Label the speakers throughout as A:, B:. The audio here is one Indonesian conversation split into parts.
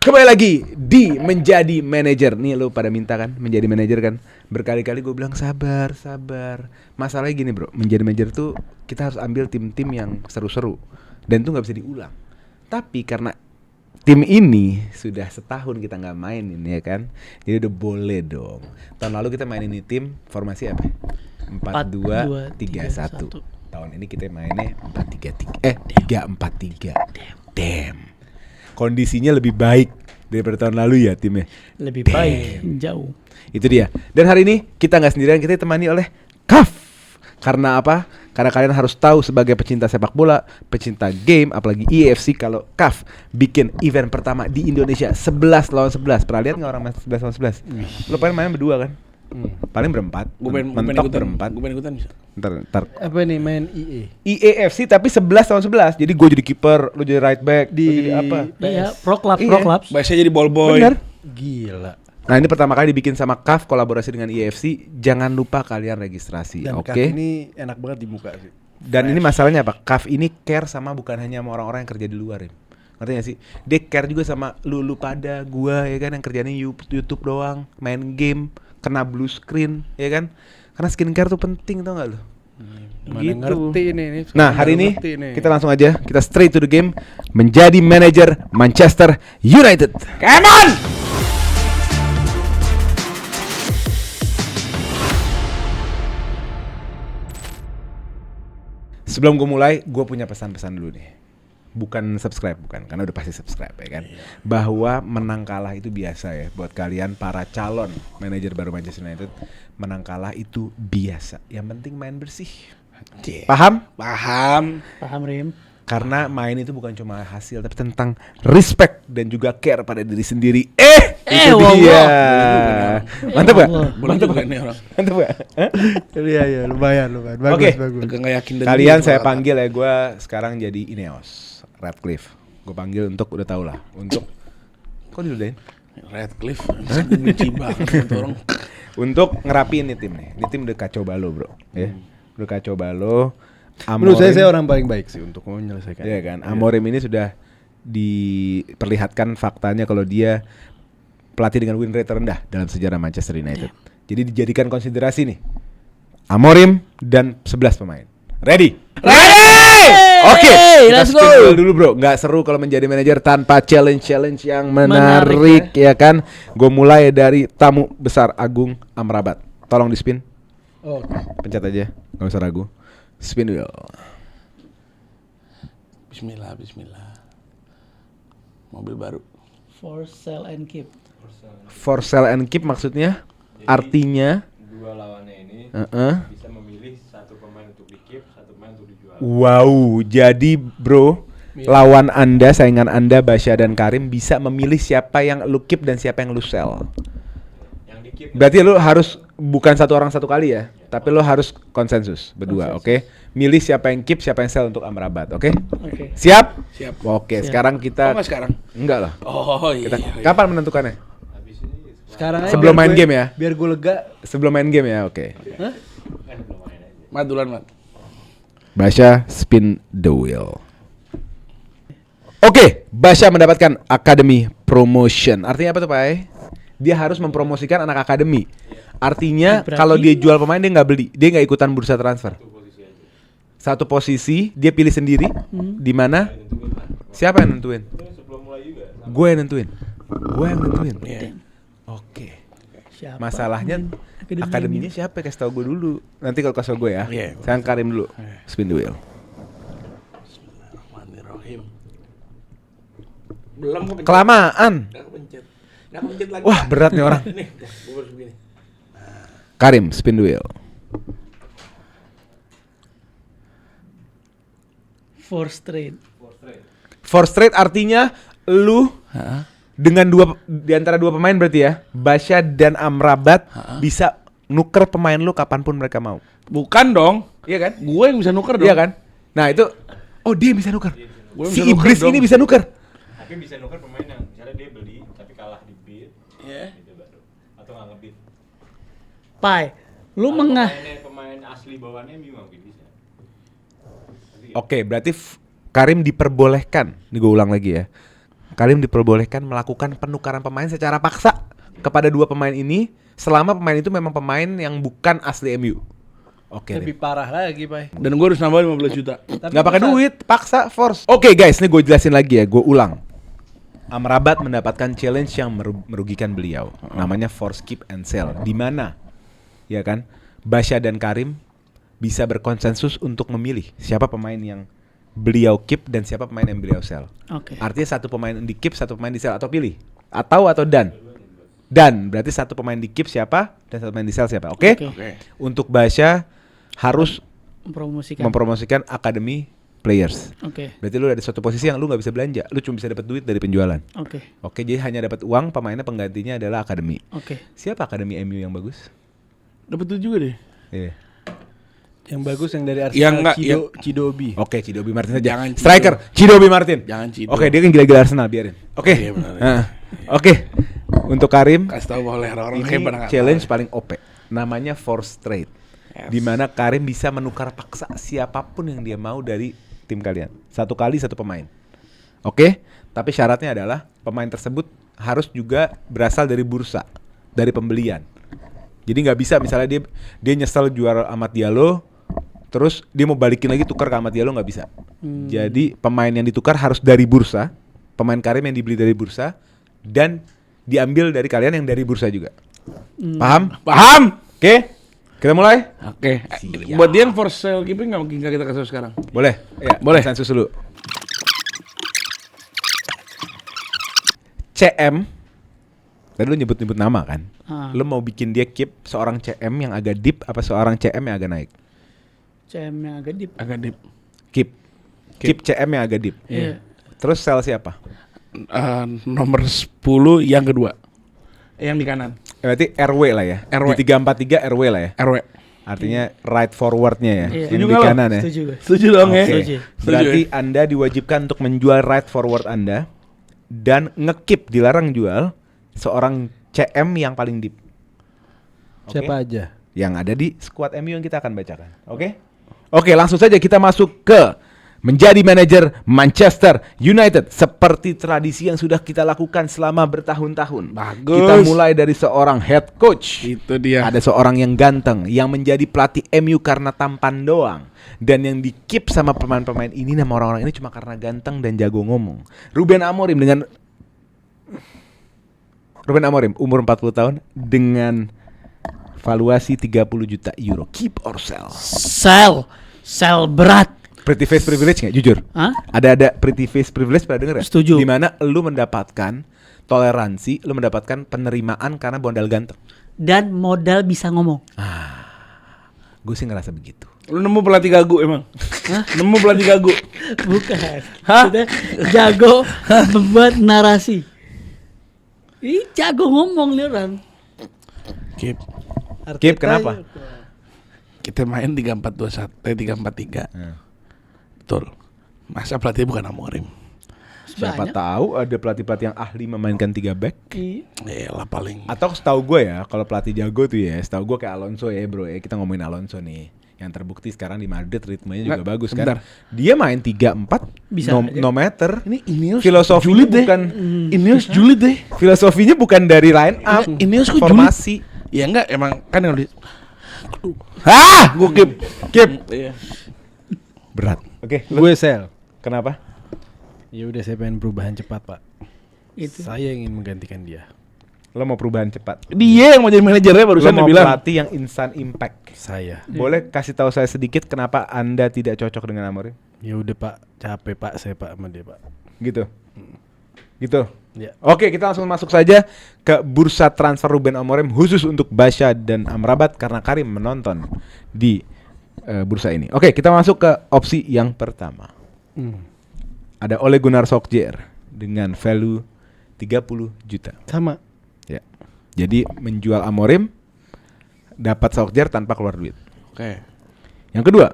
A: Kembali lagi di Menjadi Manajer. Nih lu pada minta kan menjadi manajer kan. Berkali-kali gue bilang sabar. Masalahnya gini bro, menjadi manajer tuh kita harus ambil tim-tim yang seru-seru. Dan tuh gak bisa diulang. Tapi karena tim ini sudah setahun kita gak mainin ya kan, jadi udah boleh dong. Tahun lalu kita mainin ini tim formasi apa? 4-2-3-1. Tahun ini kita mainnya 3-4-3. Damn. Kondisinya lebih baik daripada tahun lalu ya timnya.
B: Lebih baik jauh.
A: Itu dia. Dan hari ini kita nggak sendirian, kita ditemani oleh CAF. Karena apa? Karena kalian harus tahu sebagai pecinta sepak bola, pecinta game, apalagi EFC, kalau CAF bikin event pertama di Indonesia 11 lawan 11. Pernah lihat nggak orang main 11 lawan 11? Lo paling main berdua kan? Paling berempat. Mentok berempat.
B: Gue pengen ikutan bisa.
A: Ntar.
C: Apa nih main EA?
A: EAFC tapi 11 lawan 11. Jadi gue jadi kiper, lu jadi right back,
C: di
A: jadi apa?
B: Iya, pro club.
C: Biasanya jadi ball boy.
A: Bener.
C: Gila.
A: Nah ini pertama kali dibikin sama CAF kolaborasi dengan EAFC. Jangan lupa kalian registrasi.
C: Dan
A: Oke.
C: CAF ini enak banget dibuka sih.
A: Dan ini masalahnya apa? CAF ini care sama bukan hanya sama orang-orang yang kerja di luar ya. Ngerti gak sih? Dia care juga sama lu pada gua ya kan, yang kerjanya YouTube doang, main game, kena blue screen ya kan. Karena skincare tuh penting, tau gak lu?
C: Mana ngerti ini.
A: Nah hari ini kita langsung aja, kita straight to the game. Menjadi manajer Manchester United. Come on! Sebelum gue mulai, gue punya pesan-pesan dulu nih. Bukan subscribe, bukan, karena udah pasti subscribe ya kan. Bahwa menang kalah itu biasa ya. Buat kalian para calon manajer baru Manchester United, menang kalah itu biasa. Yang penting main bersih. Paham?
C: Paham
B: Rim.
A: Karena main itu bukan cuma hasil, tapi tentang respect dan juga care pada diri sendiri. Itu dia. Mantap gak? Mantap gak? Mantap gak?
C: Iya, lumayan. Bagus,
A: Oke.
C: bagus.
A: Kalian saya panggil ya, gue sekarang jadi Ineos Radcliffe. Gue panggil untuk, udah tau lah, untuk kok diludahin?
C: Radcliffe, benci banget orang.
A: Untuk ngerapiin nih tim nih. Ini tim udah kacau balau bro ya. Udah kacau balau.
C: Menurut saya orang paling baik sih untuk menyelesaikan.
A: Iya kan. Amorim ini sudah diperlihatkan faktanya kalau dia pelatih dengan win rate terendah dalam sejarah Manchester United. Jadi dijadikan konsiderasi nih. Amorim dan 11 pemain. Ready? Oke, kita
B: let's go.
A: spin dulu bro. Nggak seru kalau menjadi manajer tanpa challenge yang menarik ya kan. Gue mulai dari tamu besar Agung Amrabat. Tolong di spin.
C: Oke.
A: Pencet aja, nggak usah ragu. Spin wheel.
C: Bismillah. Mobil baru.
B: For sell and keep.
A: For sell and keep maksudnya?
D: Jadi,
A: artinya
D: dua lawannya ini bisa memilih satu pemain untuk di-keep, satu pemain untuk dijual.
A: wow, jadi bro, lawan Anda, saingan Anda, Basya dan Karim bisa memilih siapa yang lu keep dan siapa yang lu sell.
D: Yang di-keep
A: Berarti lu harus bukan satu orang satu kali ya, tapi lu harus konsensus berdua, oke? Milih siapa yang keep, siapa yang sell untuk Amrabat, oke?
B: Oke.
A: Siap?
C: Siap.
A: Oke,
B: Siap.
A: sekarang kita
C: Enggak sekarang.
A: enggak lah.
C: Oh iya.
A: Kita kapan menentukannya?
D: habis ini
C: Sekarang aja
A: Sebelum
C: biar
A: main
C: gue-
A: game ya?
C: Biar gue lega.
A: Sebelum main game ya, oke.
C: Hah?
D: kan belum main aja.
C: Mat duluan, Mat.
A: Basya spin the wheel. Oke, Basya mendapatkan Academy Promotion. Artinya apa tuh, Pak? Dia harus mempromosikan anak akademi. Artinya
B: Berarti-
A: kalau dia jual pemain dia nggak beli, dia nggak ikutan bursa transfer. Satu posisi dia pilih sendiri. Di mana? Siapa yang nentuin?
D: Sebelum mulai juga
A: Gue yang nentuin.
C: Iya.
A: Oke.
B: Siapa?
A: Masalahnya akademinya siapa? Kasih tau gue dulu. Nanti kalau kasih tau gue ya.
C: Iya.
A: Sekarang Karim dulu. Spin the wheel.
C: Bismillahirrahmanirrahim. Belum kepencet.
A: Kelamaan.
C: Udah kepencet. Nggak kepencet lagi.
A: Wah, berat nih orang.
C: Nih, gue baru begini.
A: Karim, spin the wheel.
B: For straight.
A: For straight artinya lu dengan di antara dua pemain berarti ya, Basya dan Amrabat bisa nuker pemain lu kapanpun mereka mau.
C: Bukan dong.
A: Iya kan?
C: Gue yang bisa nuker dong.
A: Iya kan? Nah itu, oh dia bisa nuker.
C: Gua
A: Si
C: bisa nuker
A: iblis
C: dong.
A: ini bisa nuker.
D: tapi bisa nuker pemain yang misalnya dia beli tapi kalah di bid
C: Iya.
D: gitu baru atau nggak ngebid.
B: Pai, lu
D: Kalau
B: mengah
D: pemain asli bawaannya mungkin bisa.
A: Oke, berarti Karim diperbolehkan. Ini gue ulang lagi ya. Karim diperbolehkan melakukan penukaran pemain secara paksa kepada dua pemain ini selama pemain itu memang pemain yang bukan asli MU. Oke.
E: Lebih parah lagi, Pak.
C: Dan gue harus nambah 15 juta.
A: Nggak pakai duit, paksa, force. Oke guys, ini gue jelasin lagi ya, gue ulang. Amrabat mendapatkan challenge yang merugikan beliau. Namanya force keep and sell. Di mana, ya kan, Basya dan Karim bisa berkonsensus untuk memilih siapa pemain yang beliau keep dan siapa pemain yang beliau sell.
B: Oke.
A: Artinya satu pemain di keep, satu pemain di sell, atau pilih. Atau dan. Dan berarti satu pemain di keep siapa dan satu pemain di sell siapa. Oke?
B: Oke.
A: Untuk Basya harus
B: Mempromosikan.
A: mempromosikan akademi players.
B: Oke.
A: Berarti lu ada di suatu posisi yang lu nggak bisa belanja, lu cuma bisa dapat duit dari penjualan.
B: Oke.
A: Oke, jadi hanya dapat uang, pemainnya penggantinya adalah akademi.
B: Oke.
A: Siapa akademi MU yang bagus?
C: Dapat duit juga deh.
A: Iya.
E: Yang bagus yang dari
C: Yang
E: Arsenal,
C: enggak,
E: Cidobi.
A: Oke, Cidobi Martin saja.
C: Jangan Cido.
A: Striker, Cidobi Martin.
C: Jangan Cido.
A: Oke, dia kan gila-gila Arsenal, biarin. Oke.
C: Iya, benar.
A: Oke. Untuk Karim,
C: Kasih tahu oleh orang-orang
A: ini
C: kayak pada nggak
A: challenge
C: tahu.
A: paling OP. Namanya force trade.
C: Yes.
A: Di mana Karim bisa menukar paksa siapapun yang dia mau dari tim kalian. Satu kali satu pemain. Oke? Tapi syaratnya adalah pemain tersebut harus juga berasal dari bursa, dari pembelian. Jadi nggak bisa misalnya dia nyesel juara Amad Diallo, terus dia mau balikin lagi tukar ke Amad Diallo, nggak bisa. Jadi pemain yang ditukar harus dari bursa, pemain Karim yang dibeli dari bursa dan diambil dari kalian yang dari bursa juga. Paham?
C: Paham?
A: Oke? Kita mulai?
C: Oke.
A: Siap.
C: Buat dia yang for sale keeping nggak mungkin kita kasih sekarang.
A: Boleh? Ya,
C: Boleh.
A: Konsensus dulu. CM. Tadi lu nyebut-nyebut nama kan? Lu mau bikin dia keep seorang CM yang agak deep apa seorang CM yang agak naik?
B: CM yang agak deep.
C: Agak deep.
A: Keep. Keep CM yang agak deep.
B: Iya.
A: Terus sell siapa?
C: Nomor 10 yang kedua. Yang di kanan.
A: Berarti RW lah ya.
C: RW.
A: Di 343 RW lah ya.
C: RW.
A: Artinya right forwardnya ya.
B: Iya.
A: Yang
C: Setuju
A: di
C: nggak lo?
A: kanan ya.
B: Setuju gue.
C: Setuju dong ya?
A: Oke.
B: Setuju.
A: Berarti Anda diwajibkan untuk menjual right forward Anda dan nge-keep, dilarang jual seorang CM yang paling deep. Oke?
E: Siapa aja?
A: Yang ada di squad MU yang kita akan bacakan. Oke? Oke, langsung saja kita masuk ke menjadi manajer Manchester United seperti tradisi yang sudah kita lakukan selama bertahun-tahun.
C: Bagus.
A: Kita mulai dari seorang head coach.
C: Itu dia.
A: Ada seorang yang ganteng yang menjadi pelatih MU karena tampan doang. Dan yang di-keep sama pemain-pemain ini, nama orang-orang ini cuma karena ganteng dan jago ngomong. Ruben Amorim umur 40 tahun dengan valuasi 30 juta euro. Keep or sell?
B: Sell berat.
A: Pretty face privilege nggak? Jujur.
B: Hah?
A: Ada pretty face privilege, pernah denger ya?
B: Setuju.
A: Dimana lu mendapatkan toleransi, lu mendapatkan penerimaan karena modal ganteng.
B: Dan modal bisa ngomong.
A: Gue sih ngerasa begitu.
C: Lu nemu pelatih gagu emang?
B: Hah?
C: Nemu pelatih gagu?
B: Bukan.
C: Hah?
B: Maksudnya jago membuat narasi. Ih, jago ngomong nih orang.
C: Keep.
A: Keep, kenapa?
C: Kita main 3-4-2-1, 3-4-3. Betul. Masa pelatih bukan Amorim?
A: Siapa
B: Banyak.
A: tahu ada pelatih-pelatih yang ahli memainkan 3 back.
B: Iya.
C: Lah paling.
A: Atau setahu gue ya, kalau pelatih jago tuh ya, setahu gue kayak Alonso ya bro ya. Kita ngomongin Alonso nih. Yang terbukti sekarang di Madrid ritmenya juga
C: Nggak,
A: bagus
C: bentar.
A: kan. Dia main 3-4
B: Bisa
A: no,
B: aja.
A: no matter.
C: Ini Ineos
A: Filosofinya
C: julid deh.
A: bukan
C: Ineos julid deh.
A: filosofinya bukan dari line up,
C: Ineos kok
A: formasi.
C: Ya enggak, emang kan yang di. Hah, gue keep.
A: Keep.
C: Iya.
A: Berat. Oke, lu
E: Gue sell.
A: kenapa?
E: Ya udah, saya pengen perubahan cepat, Pak.
B: Itu.
E: Saya ingin menggantikan dia.
A: Lo mau perubahan cepat.
C: Dia yang mau jadi manajernya
A: Lo
C: barusan
A: mau
C: dia bilang.
A: pelatih yang instant impact.
E: Saya.
A: Boleh kasih tahu saya sedikit kenapa Anda tidak cocok dengan Amorim?
E: Ya udah, Pak. Capek, Pak. Saya, Pak, sama dia, Pak.
A: Gitu. Gitu.
E: Ya.
A: Oke, kita langsung masuk saja ke bursa transfer Ruben Amorim khusus untuk Basya dan Amrabat karena Karim menonton di bursa ini. Oke, kita masuk ke opsi yang pertama. Ada Ole Gunnar Solskjaer dengan value 30 juta.
E: Sama.
A: Ya. Jadi menjual Amorim dapat Solskjaer tanpa keluar duit.
C: Oke.
A: Yang kedua,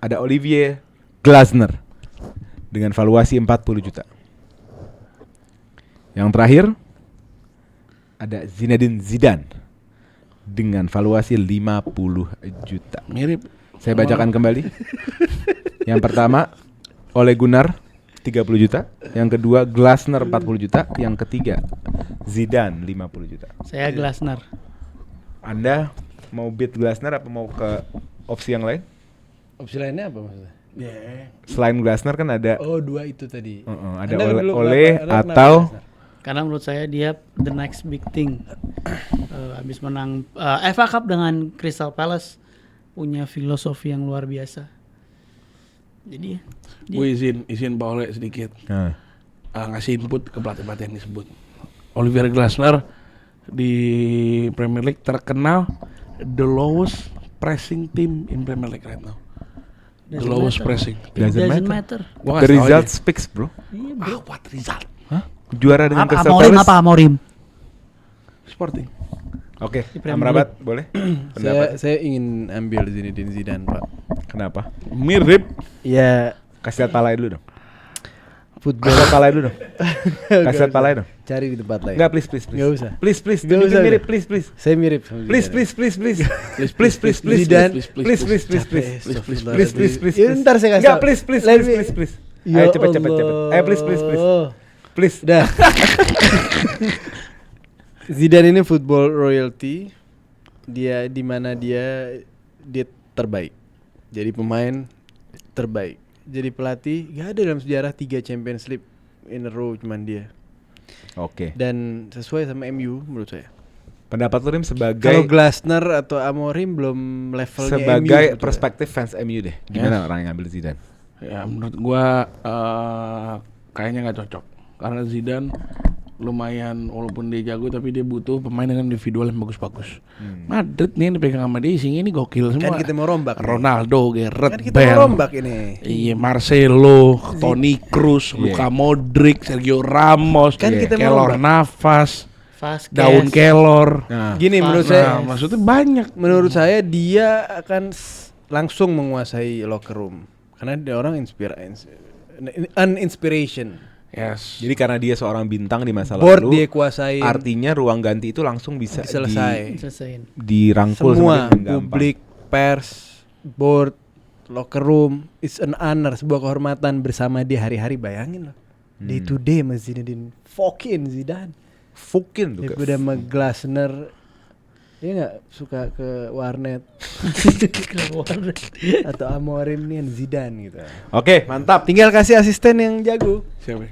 A: ada Olivier Glasner dengan valuasi 40 juta. Yang terakhir, ada Zinedine Zidane dengan valuasi 50 juta.
C: Mirip.
A: Saya bacakan kembali. Yang pertama, Ole Gunnar 30 juta, yang kedua Glasner 40 juta, yang ketiga Zidane 50 juta.
B: Saya Glasner.
A: Anda mau bid Glasner apa mau ke opsi yang lain?
E: Opsi lainnya apa maksudnya?
A: Selain Glasner kan ada
E: Oh, 2 itu tadi.
A: ada
E: Anda dulu
A: Ole
E: kenapa- Anda kenapa
A: atau
E: Glasner?
B: Karena menurut saya dia the next big thing. Habis menang FA Cup dengan Crystal Palace, punya filosofi yang luar biasa. Jadi
C: Gue izin Pak Ole sedikit
A: Nah,
C: ngasih input ke pelatih-pelatih yang disebut. Oliver Glasner di Premier League terkenal the lowest pressing team in Premier League right now. The
B: Doesn't
C: lowest
B: matter.
C: pressing.
B: it
A: Doesn't
B: doesn't
A: matter.
B: matter.
C: Gua
A: the
C: ngasih tau
A: result
C: aja.
A: speaks, bro.
B: Iya, bro.
C: What result?
A: Juara dengan Crystal
B: Amorim
A: Palace.
B: apa Amorim?
C: Sporting.
A: Oke,
B: Di Premier
A: Amrabat boleh? Pendapat?
E: Saya ingin ambil Zinedine Zidane, Pak.
A: Kenapa?
C: Mirip.
E: Ya,
A: Kasih lihat palanya dulu dong.
E: football.
A: Kasih lihat palanya dulu dong.
E: Nggak
A: Kasih lihat
E: usah.
A: palanya dong.
E: Cari di tempat lain.
A: Enggak, please.
E: Nggak usah.
A: Please,
E: Nggak
A: tunjukin
E: usah,
A: mirip,
E: udah.
A: please.
E: Saya mirip sama
A: Please,
E: Zidane.
A: please.
E: Zidane.
A: Please.
E: Ya, ntar saya kasih
A: Enggak,
E: tau.
A: please.
E: Let me- Ya
A: Ayo cepet.
E: Allah.
A: Ayo please. Please.
E: Dah. Zidane ini football royalty. Dia di mana dia terbaik. Jadi pemain terbaik. Jadi pelatih gak ada dalam sejarah 3 Champions League in a row cuman dia.
A: Oke.
E: Dan sesuai sama MU menurut saya.
A: Pendapat lu Rim
E: Kalau
A: sebagai
E: Glasner atau Amorim belum levelnya MU.
A: sebagai
E: sebetulnya.
A: perspektif fans MU deh. Gimana orang yang ngambil Zidane?
C: Ya menurut gua kayaknya nggak cocok karena Zidane lumayan walaupun dia jago tapi dia butuh pemain dengan individual yang bagus-bagus. Madrid nih yang dipegang sama dia isinya ini gokil semua.
E: Kan kita mau rombak.
C: Ronaldo, Gareth
E: Kan kita mau
C: Bale,
E: rombak ini.
C: iya Marcelo, Toni Kroos,
A: Iya.
C: Luka Modric, Sergio Ramos,
E: Kan kita mau
C: Keylor
E: rombak.
C: Navas,
B: Vasquez.
C: Daun Keylor.
A: Nah,
E: Gini menurut
B: Nah,
E: saya,
C: Maksudnya banyak.
E: menurut saya dia akan langsung menguasai locker room karena dia orang inspiration.
C: Yes.
A: jadi karena dia seorang bintang di masa
E: Board
A: lalu,
E: dia kuasain.
A: artinya ruang ganti itu langsung bisa
E: Selesai.
B: Selesaiin.
A: dirangkul
E: Semua
A: semakin gampang.
E: publik, pers, board, locker room, it's an honor, sebuah kehormatan bersama dia hari-hari. Bayangin loh, day to day sama Zinedine fucking Zidane.
A: Fucking tuh.
E: Daripada sama Glasner, dia nggak suka ke warnet atau Amorim nih Zidane gitu.
A: Oke, mantap.
E: Tinggal kasih asisten yang jago.
C: Siapa?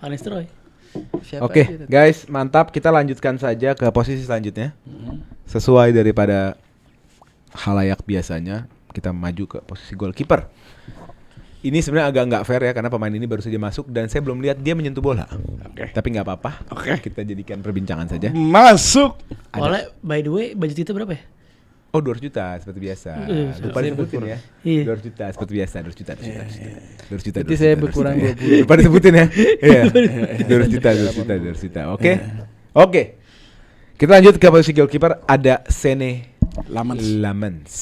B: Van Nistelrooy.
E: Siapa
A: Oke,
E: aja.
A: guys, mantap. Kita lanjutkan saja ke posisi selanjutnya. Sesuai daripada halayak biasanya, kita maju ke posisi goalkeeper. Ini sebenarnya agak nggak fair ya karena pemain ini baru saja masuk dan saya belum lihat dia menyentuh bola.
C: Oke.
A: Tapi nggak apa-apa.
C: Oke.
A: Kita jadikan perbincangan saja.
C: Masuk.
B: Oleh by the way budget kita berapa ya?
A: Oh, 200 juta seperti biasa. Lupa disebutin ya.
B: Iya.
A: 200 juta seperti biasa, 200 juta. 200 juta.
E: Berarti saya berkurang 20.
A: Lupa disebutin ya. Iya. 200 juta. Oke. Oke. Kita lanjut ke posisi goalkeeper, ada Sene Lamens.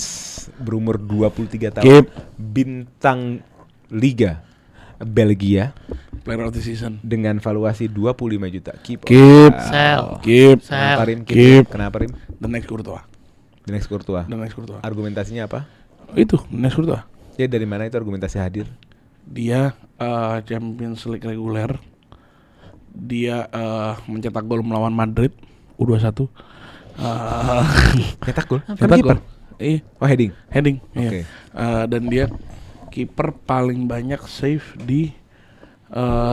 A: Berumur 23 tahun.
C: Keep.
A: Bintang Liga Belgia
C: Player of the season.
A: dengan valuasi 25 juta. Keep.
C: Keep.
B: Sell.
C: Keep.
A: Kenapa
B: Sell.
A: Rim?
C: Keep.
A: Kenapa Rim?
C: The next Courtois.
A: The next Courtois.
C: The next Courtois.
A: Argumentasinya apa?
C: Itu the next Courtois.
A: Ya dari mana itu argumentasi hadir?
C: Dia Champions League reguler. Dia mencetak gol melawan Madrid U21.
A: Nyetak gol?
C: Cetak gol. Iya,
A: Oh, heading.
C: heading.
A: Oke.
C: Iya. Dan dia kiper paling banyak save di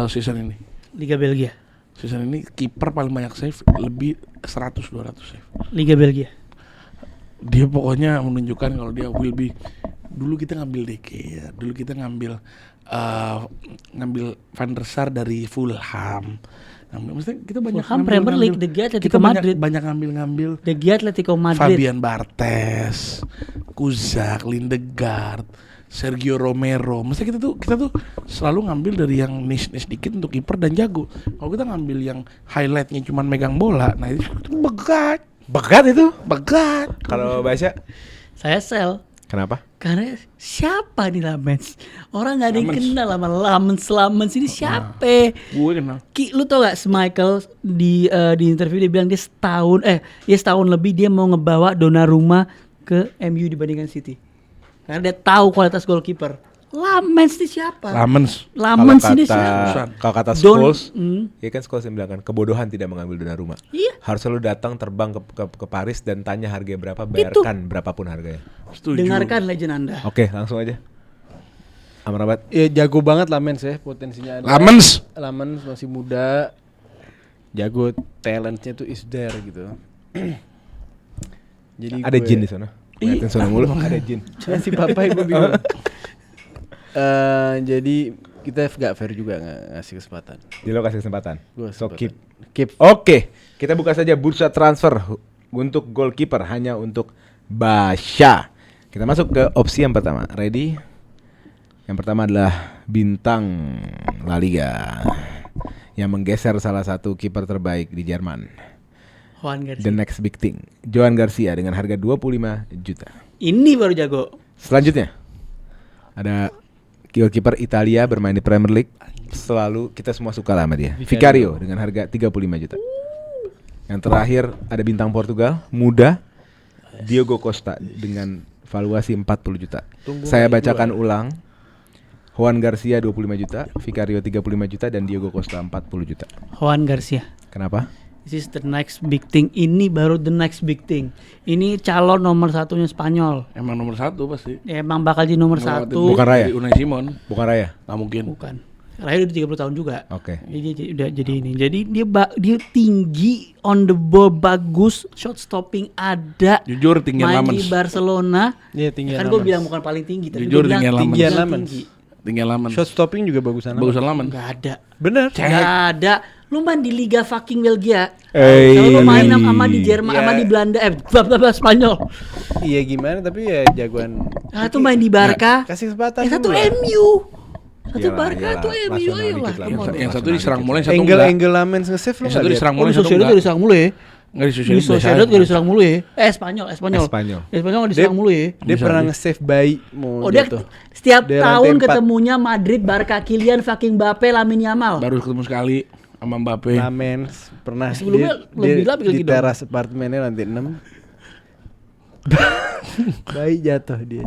C: season ini.
B: Liga Belgia.
C: Season ini kiper paling banyak save lebih 100-200 save.
B: Liga Belgia.
C: Dia pokoknya menunjukkan kalau dia will be. Dulu kita ngambil DK ya. Dulu kita ngambil Van der Sar dari Fulham. Maksudnya kita banyak
B: Fulham Premier League, De Gea Atletico
C: kita
B: Madrid.
C: banyak ngambil
B: De Gea Atletico Madrid.
C: Fabian Barthez, Kuzak, Lindegaard, Sergio Romero. Maksudnya kita tuh selalu ngambil dari yang niche dikit untuk kiper dan jago. Kalau kita ngambil yang highlightnya cuma megang bola, nah itu begat.
A: Begat itu.
C: Begat.
A: Kalau Basya,
B: Saya sell.
A: kenapa?
B: Karena siapa nih Lamens? Orang gak ada yang
C: Lamens.
B: kenal sama Lamens ini siapa?
C: Gue kenal.
B: Ki, lu tau gak Michael di interview dia bilang dia setahun lebih dia mau ngebawa Donnarumma ke MU dibandingkan City. Karena dia tahu kualitas goalkeeper. Lamens nih siapa?
C: Lamens.
B: Lamens ini siapa?
A: Kalau kata
B: Don-
A: Scholes,
B: Hmm.
A: ya kan Scholes yang bilang kan kebodohan tidak mengambil Donnarumma.
B: Iya.
A: Harusnya lu datang terbang ke Paris dan tanya harganya berapa, bayarkan berapapun harganya.
C: Setuju.
B: Dengarkan legend Anda.
A: Oke, langsung aja. Amrabat.
E: Ya jago banget Lamens ya, potensinya ada.
C: Lamens.
E: Masih muda. Jago, talentnya tuh is there gitu. Jadi
A: Ada jin di sana. Ngeliatin sana mulu. Ada jin.
E: Si papai gue bingung. Jadi kita gak fair juga ngasih kesempatan.
A: Jadi lo kasih kesempatan.
E: Gua
A: So
E: kesempatan.
A: keep. Oke, kita buka saja bursa transfer untuk goalkeeper hanya untuk Basha. Kita masuk ke opsi yang pertama. Ready? Yang pertama adalah bintang La Liga yang menggeser salah satu kiper terbaik di Jerman.
B: Juan
A: The
B: Garcia.
A: next big thing. Johan Garcia dengan harga 25 juta.
B: Ini baru jago.
A: Selanjutnya ada goalkeeper Italia bermain di Premier League. Selalu kita semua suka lah sama dia. Vicario dengan harga 35 juta. Yang terakhir ada bintang Portugal, muda, Diogo Costa dengan valuasi 40 juta. Saya bacakan ulang. Juan Garcia 25 juta, Vicario 35 juta dan Diogo Costa 40 juta.
B: Juan Garcia.
A: Kenapa?
B: This is the next big thing. Ini baru the next big thing. Ini calon nomor satunya Spanyol.
C: Emang nomor 1 pasti.
B: Ya, emang bakal jadi nomor satu.
A: Bukan Raya?
C: Unai Simon.
A: Bukan Raya?
C: Nggak mungkin.
B: Bukan. Raya udah 30 tahun juga.
A: Oke.
B: Jadi dia udah jadi ini. Jadi dia tinggi, on the ball bagus, shot stopping ada.
C: Jujur tinggian
B: Main di
C: Lamens.
B: Barcelona.
E: Iya, tinggian
B: Kan gue
E: Lamens.
B: bilang bukan paling tinggi, tapi
C: Jujur,
B: gue bilang
C: tinggian Lamens.
B: tinggian
E: Lamens.
B: tinggi.
C: Tinggian Lamens.
E: Shot stopping juga bagusan.
C: Bagusan Lamens.
B: Enggak ada.
E: Bener.
B: Enggak ada. Lu main di Liga fucking Belgia.
A: Hey.
B: Kalau lu main sama di Jerman,
E: Ya.
B: sama di Belanda, Spanyol.
E: Iya gimana tapi ya jagoan.
B: Ah, tuh main di Barca.
E: Kasih kesempatan.
B: Satu
E: dulu lah.
B: MU. Satu
A: Iyalah,
B: Barca,
A: iyalah.
B: satu MU.
A: Nasional
B: Ayolah.
A: dikit lah.
B: come on.
C: Yang satu diserang mulai, yang satu
E: Angle
C: enggak.
E: Lamens nge-save lu
C: Yang satu
E: nggak lihat?
C: diserang
B: Oh,
C: mulai,
B: di
C: yang satu
B: Sociedad
C: enggak.
B: diserang mulu ya.
C: Enggak di
B: Di
C: Sociedad.
B: Sociedad gak diserang mulu ya. Spanyol.
A: Espanyol.
B: Spanyol gak diserang mulu ya.
E: Dia pernah nge-save bayi mau
B: Oh, dia
E: jatuh.
B: setiap
E: Dia
B: tahun
E: lantai 4.
B: ketemunya Madrid, Barca, Kylian fucking Mbappe, Lamine Yamal.
C: Baru ketemu sekali sama Mbappe.
E: Lamens pernah
B: Sebelumnya
E: dia
B: lebih lagi
E: di
B: dong.
E: teras apartemennya lantai 6. Bayi jatuh dia.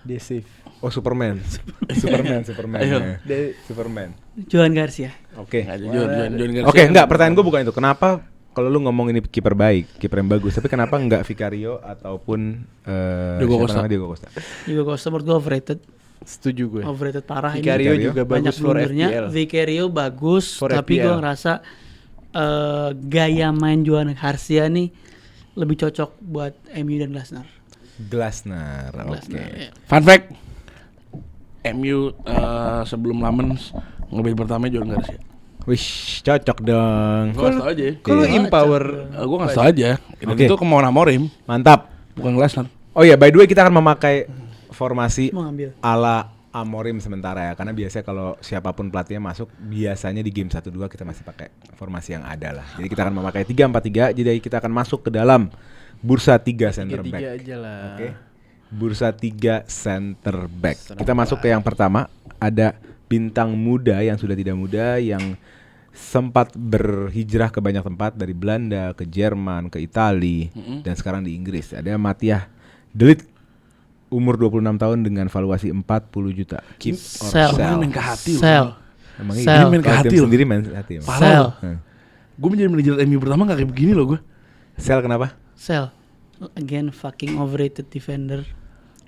E: Dia save.
A: Oh, Superman. Superman.
C: Ayo.
A: Ya. Superman.
B: Johan Garcia.
A: Oke.
C: Nggak, jujur, John Garcia
A: Oke,
C: kan-
A: enggak, pertanyaan gue bukan itu. Kenapa kalau lu ngomong ini kiper baik, kiper yang bagus, tapi kenapa enggak Vicario ataupun
C: Diogo
A: siapa
C: Costa.
A: namanya? Diogo Costa?
B: Juga Costa menurut gue overrated.
E: Setuju gue.
B: Overrated parah
E: Vicario
B: ini.
E: juga
B: Banyak
E: bagus for
B: blundernya.
E: FPL.
B: Vicario bagus,
E: For
B: tapi gue
E: FPL.
B: ngerasa gaya main Johan Garcia nih lebih cocok buat MU dan Glasner.
A: Glasner. Oke.
B: Glasner, ya.
C: Fun fact. MU sebelum Lamens ngebek pertama John Garcia.
A: Wish, cocok dong.
C: Gue ngasih tau aja.
E: Kalau
B: Iya.
E: empower
C: Gue ngasih tau aja. Dan
A: Oke.
C: itu kemauan Amorim,
A: Mantap.
C: bukan Glasner.
A: Oh ya, by the way kita akan memakai formasi
B: Mau ngambil.
A: ala Amorim sementara ya, karena biasanya kalau siapapun pelatihnya masuk, biasanya di game 1-2 kita masih pakai formasi yang ada lah. Jadi kita akan memakai 3-4-3, jadi kita akan masuk ke dalam bursa 3 center
E: 3-3
A: back.
E: aja lah.
A: Oke. Bursa 3 center back. Kita masuk ke yang pertama, ada bintang muda yang sudah tidak muda yang sempat berhijrah ke banyak tempat dari Belanda ke Jerman ke Itali dan sekarang di Inggris. Ada Mattia De Ligt, umur 26 tahun dengan valuasi 40 juta. Keep or
B: Sell.
A: sell.
C: Main ke hati loh.
B: Sell.
A: Emang
B: Sell.
A: iya?
C: Main ke
A: Kalau
C: hati
A: tim
C: loh.
A: sendiri main hati. Emang.
B: Sell.
C: Gue menjadi manajer MU pertama gak kayak begini loh gue.
A: Sell kenapa?
B: Sell. Again fucking overrated defender.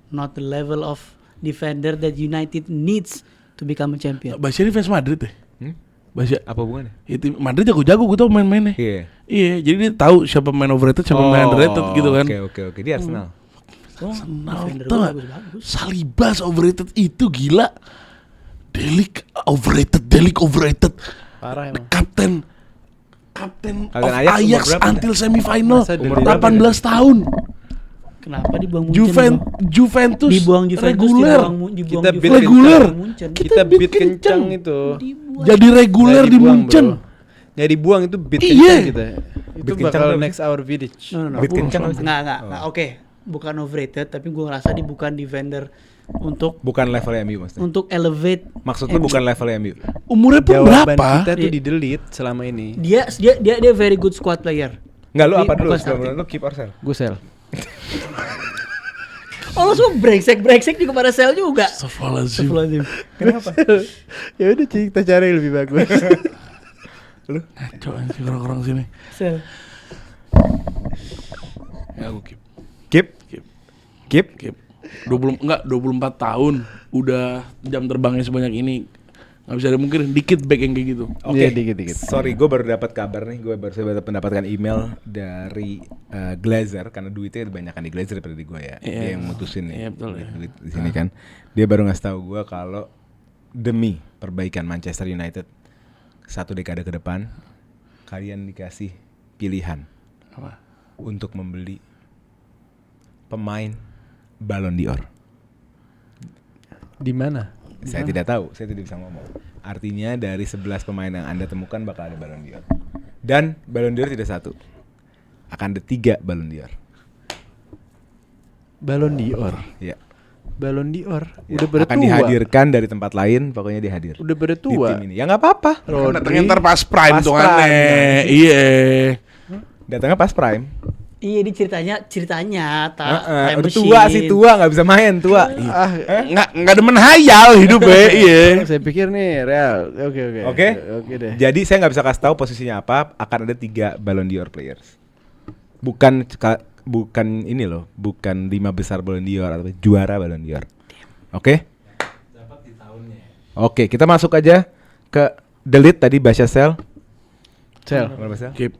B: Not the level of defender that United needs to become a champion.
C: Basya ini fans Madrid deh.
A: Hmm?
C: Basya.
A: Apa hubungannya?
C: Itu Madrid jago-jago gue tau main-mainnya.
A: Iya.
C: Iya, jadi dia tahu siapa main overrated, siapa main underrated gitu kan.
A: Oke. Dia Arsenal.
B: Defender
C: Tau
B: gue
C: gak?
B: bagus-bagus.
C: Salibas overrated itu gila. Delik overrated.
E: Parah emang.
C: Kapten
A: Kapten
C: of
A: Ajax umur
C: Ajax
A: berapa?
C: until semifinal.
E: Masa
A: umur
C: 18 tahun.
B: Kenapa dibuang Munchen?
C: Juventus
B: Dibuang Juventus,
C: reguler.
B: dibuang
E: Kita
B: Juventus.
E: beat
C: Reguler.
B: Dibuang Munchen.
E: Kita beat kencang itu.
B: Dibuang.
C: Jadi reguler
E: Nggak
C: di
E: dibuang,
C: Munchen.
E: bro. Nggak dibuang itu beat
C: Iya.
E: kencang kita. Itu
A: Beat kencang
E: bakal
A: tuh.
E: next hour Vidic.
B: No.
A: Beat kencang abis itu.
B: Nggak. Oke. Bukan overrated, tapi gue ngerasa dia bukan defender untuk
A: Bukan level MU maksudnya.
B: elevate.
A: Maksud lu bukan level MU.
C: Umurnya pun
E: Jawaban
C: berapa?
E: kita tuh
B: Iya.
E: di-delete selama ini.
B: Dia very good squad player.
A: Enggak, lu
B: Tapi
A: apa dulu
B: bukan
A: sebelum
B: starting.
A: lu keep or sell?
E: Gue sell.
B: Oh lo semua brengsek juga pada sel juga.
C: Astagfirullahaladzim.
B: Astagfirullahaladzim.
A: Kenapa?
E: Ya udah kita cari yang lebih bagus.
C: Ngaco anjing orang-orang sini.
B: Sel.
C: Ya aku keep.
A: Keep.
C: 24 tahun udah jam terbangnya sebanyak ini. Nggak bisa ada mungkin dikit back yang kayak gitu.
A: Oke,
E: Iya, dikit-dikit.
A: Sorry, gue baru dapat kabar nih. Gue baru mendapatkan email dari Glazer karena duitnya kebanyakan di Glazer daripada di gue ya.
C: Iya.
A: Dia yang mutusin nih.
C: Iya, betul ya.
A: Duit di sini kan. Dia baru ngasih tahu gue kalau demi perbaikan Manchester United 1 dekade ke depan, kalian dikasih pilihan
C: Apa?
A: untuk membeli pemain Ballon d'Or.
E: Di mana?
A: Saya tidak tahu, saya tidak bisa ngomong. Artinya dari 11 pemain yang Anda temukan bakal ada Ballon d'Or. Dan Ballon d'Or tidak 1. Akan ada 3 Ballon d'Or.
E: Ballon d'Or.
A: Ya.
E: Ballon d'Or.
A: Ya,
E: Udah pada
A: akan
E: tua.
A: dihadirkan dari tempat lain, pokoknya dihadir.
E: Udah pada
A: Di
E: tua.
A: tim ini. Ya nggak apa-apa.
C: Kan datangnya ntar pas prime
A: Pas
C: tuh
A: prime,
C: aneh.
A: kan.
C: Iya.
A: Datangnya pas prime.
B: Iya ini ceritanya
A: Udah tua sih, tua nggak bisa main, tua.
C: Nggak demen hayal hidup iya.
E: Saya pikir nih Real. Oke.
A: Oke?
E: Oke deh.
A: Jadi saya nggak bisa kasih tahu posisinya apa. Akan ada 3 Ballon d'Or players. Bukan ini loh, bukan 5 besar Ballon d'Or atau juara Ballon d'Or. Oke? Oke, kita masuk aja ke delete tadi Basya Sel.
E: Sel.
C: Keep.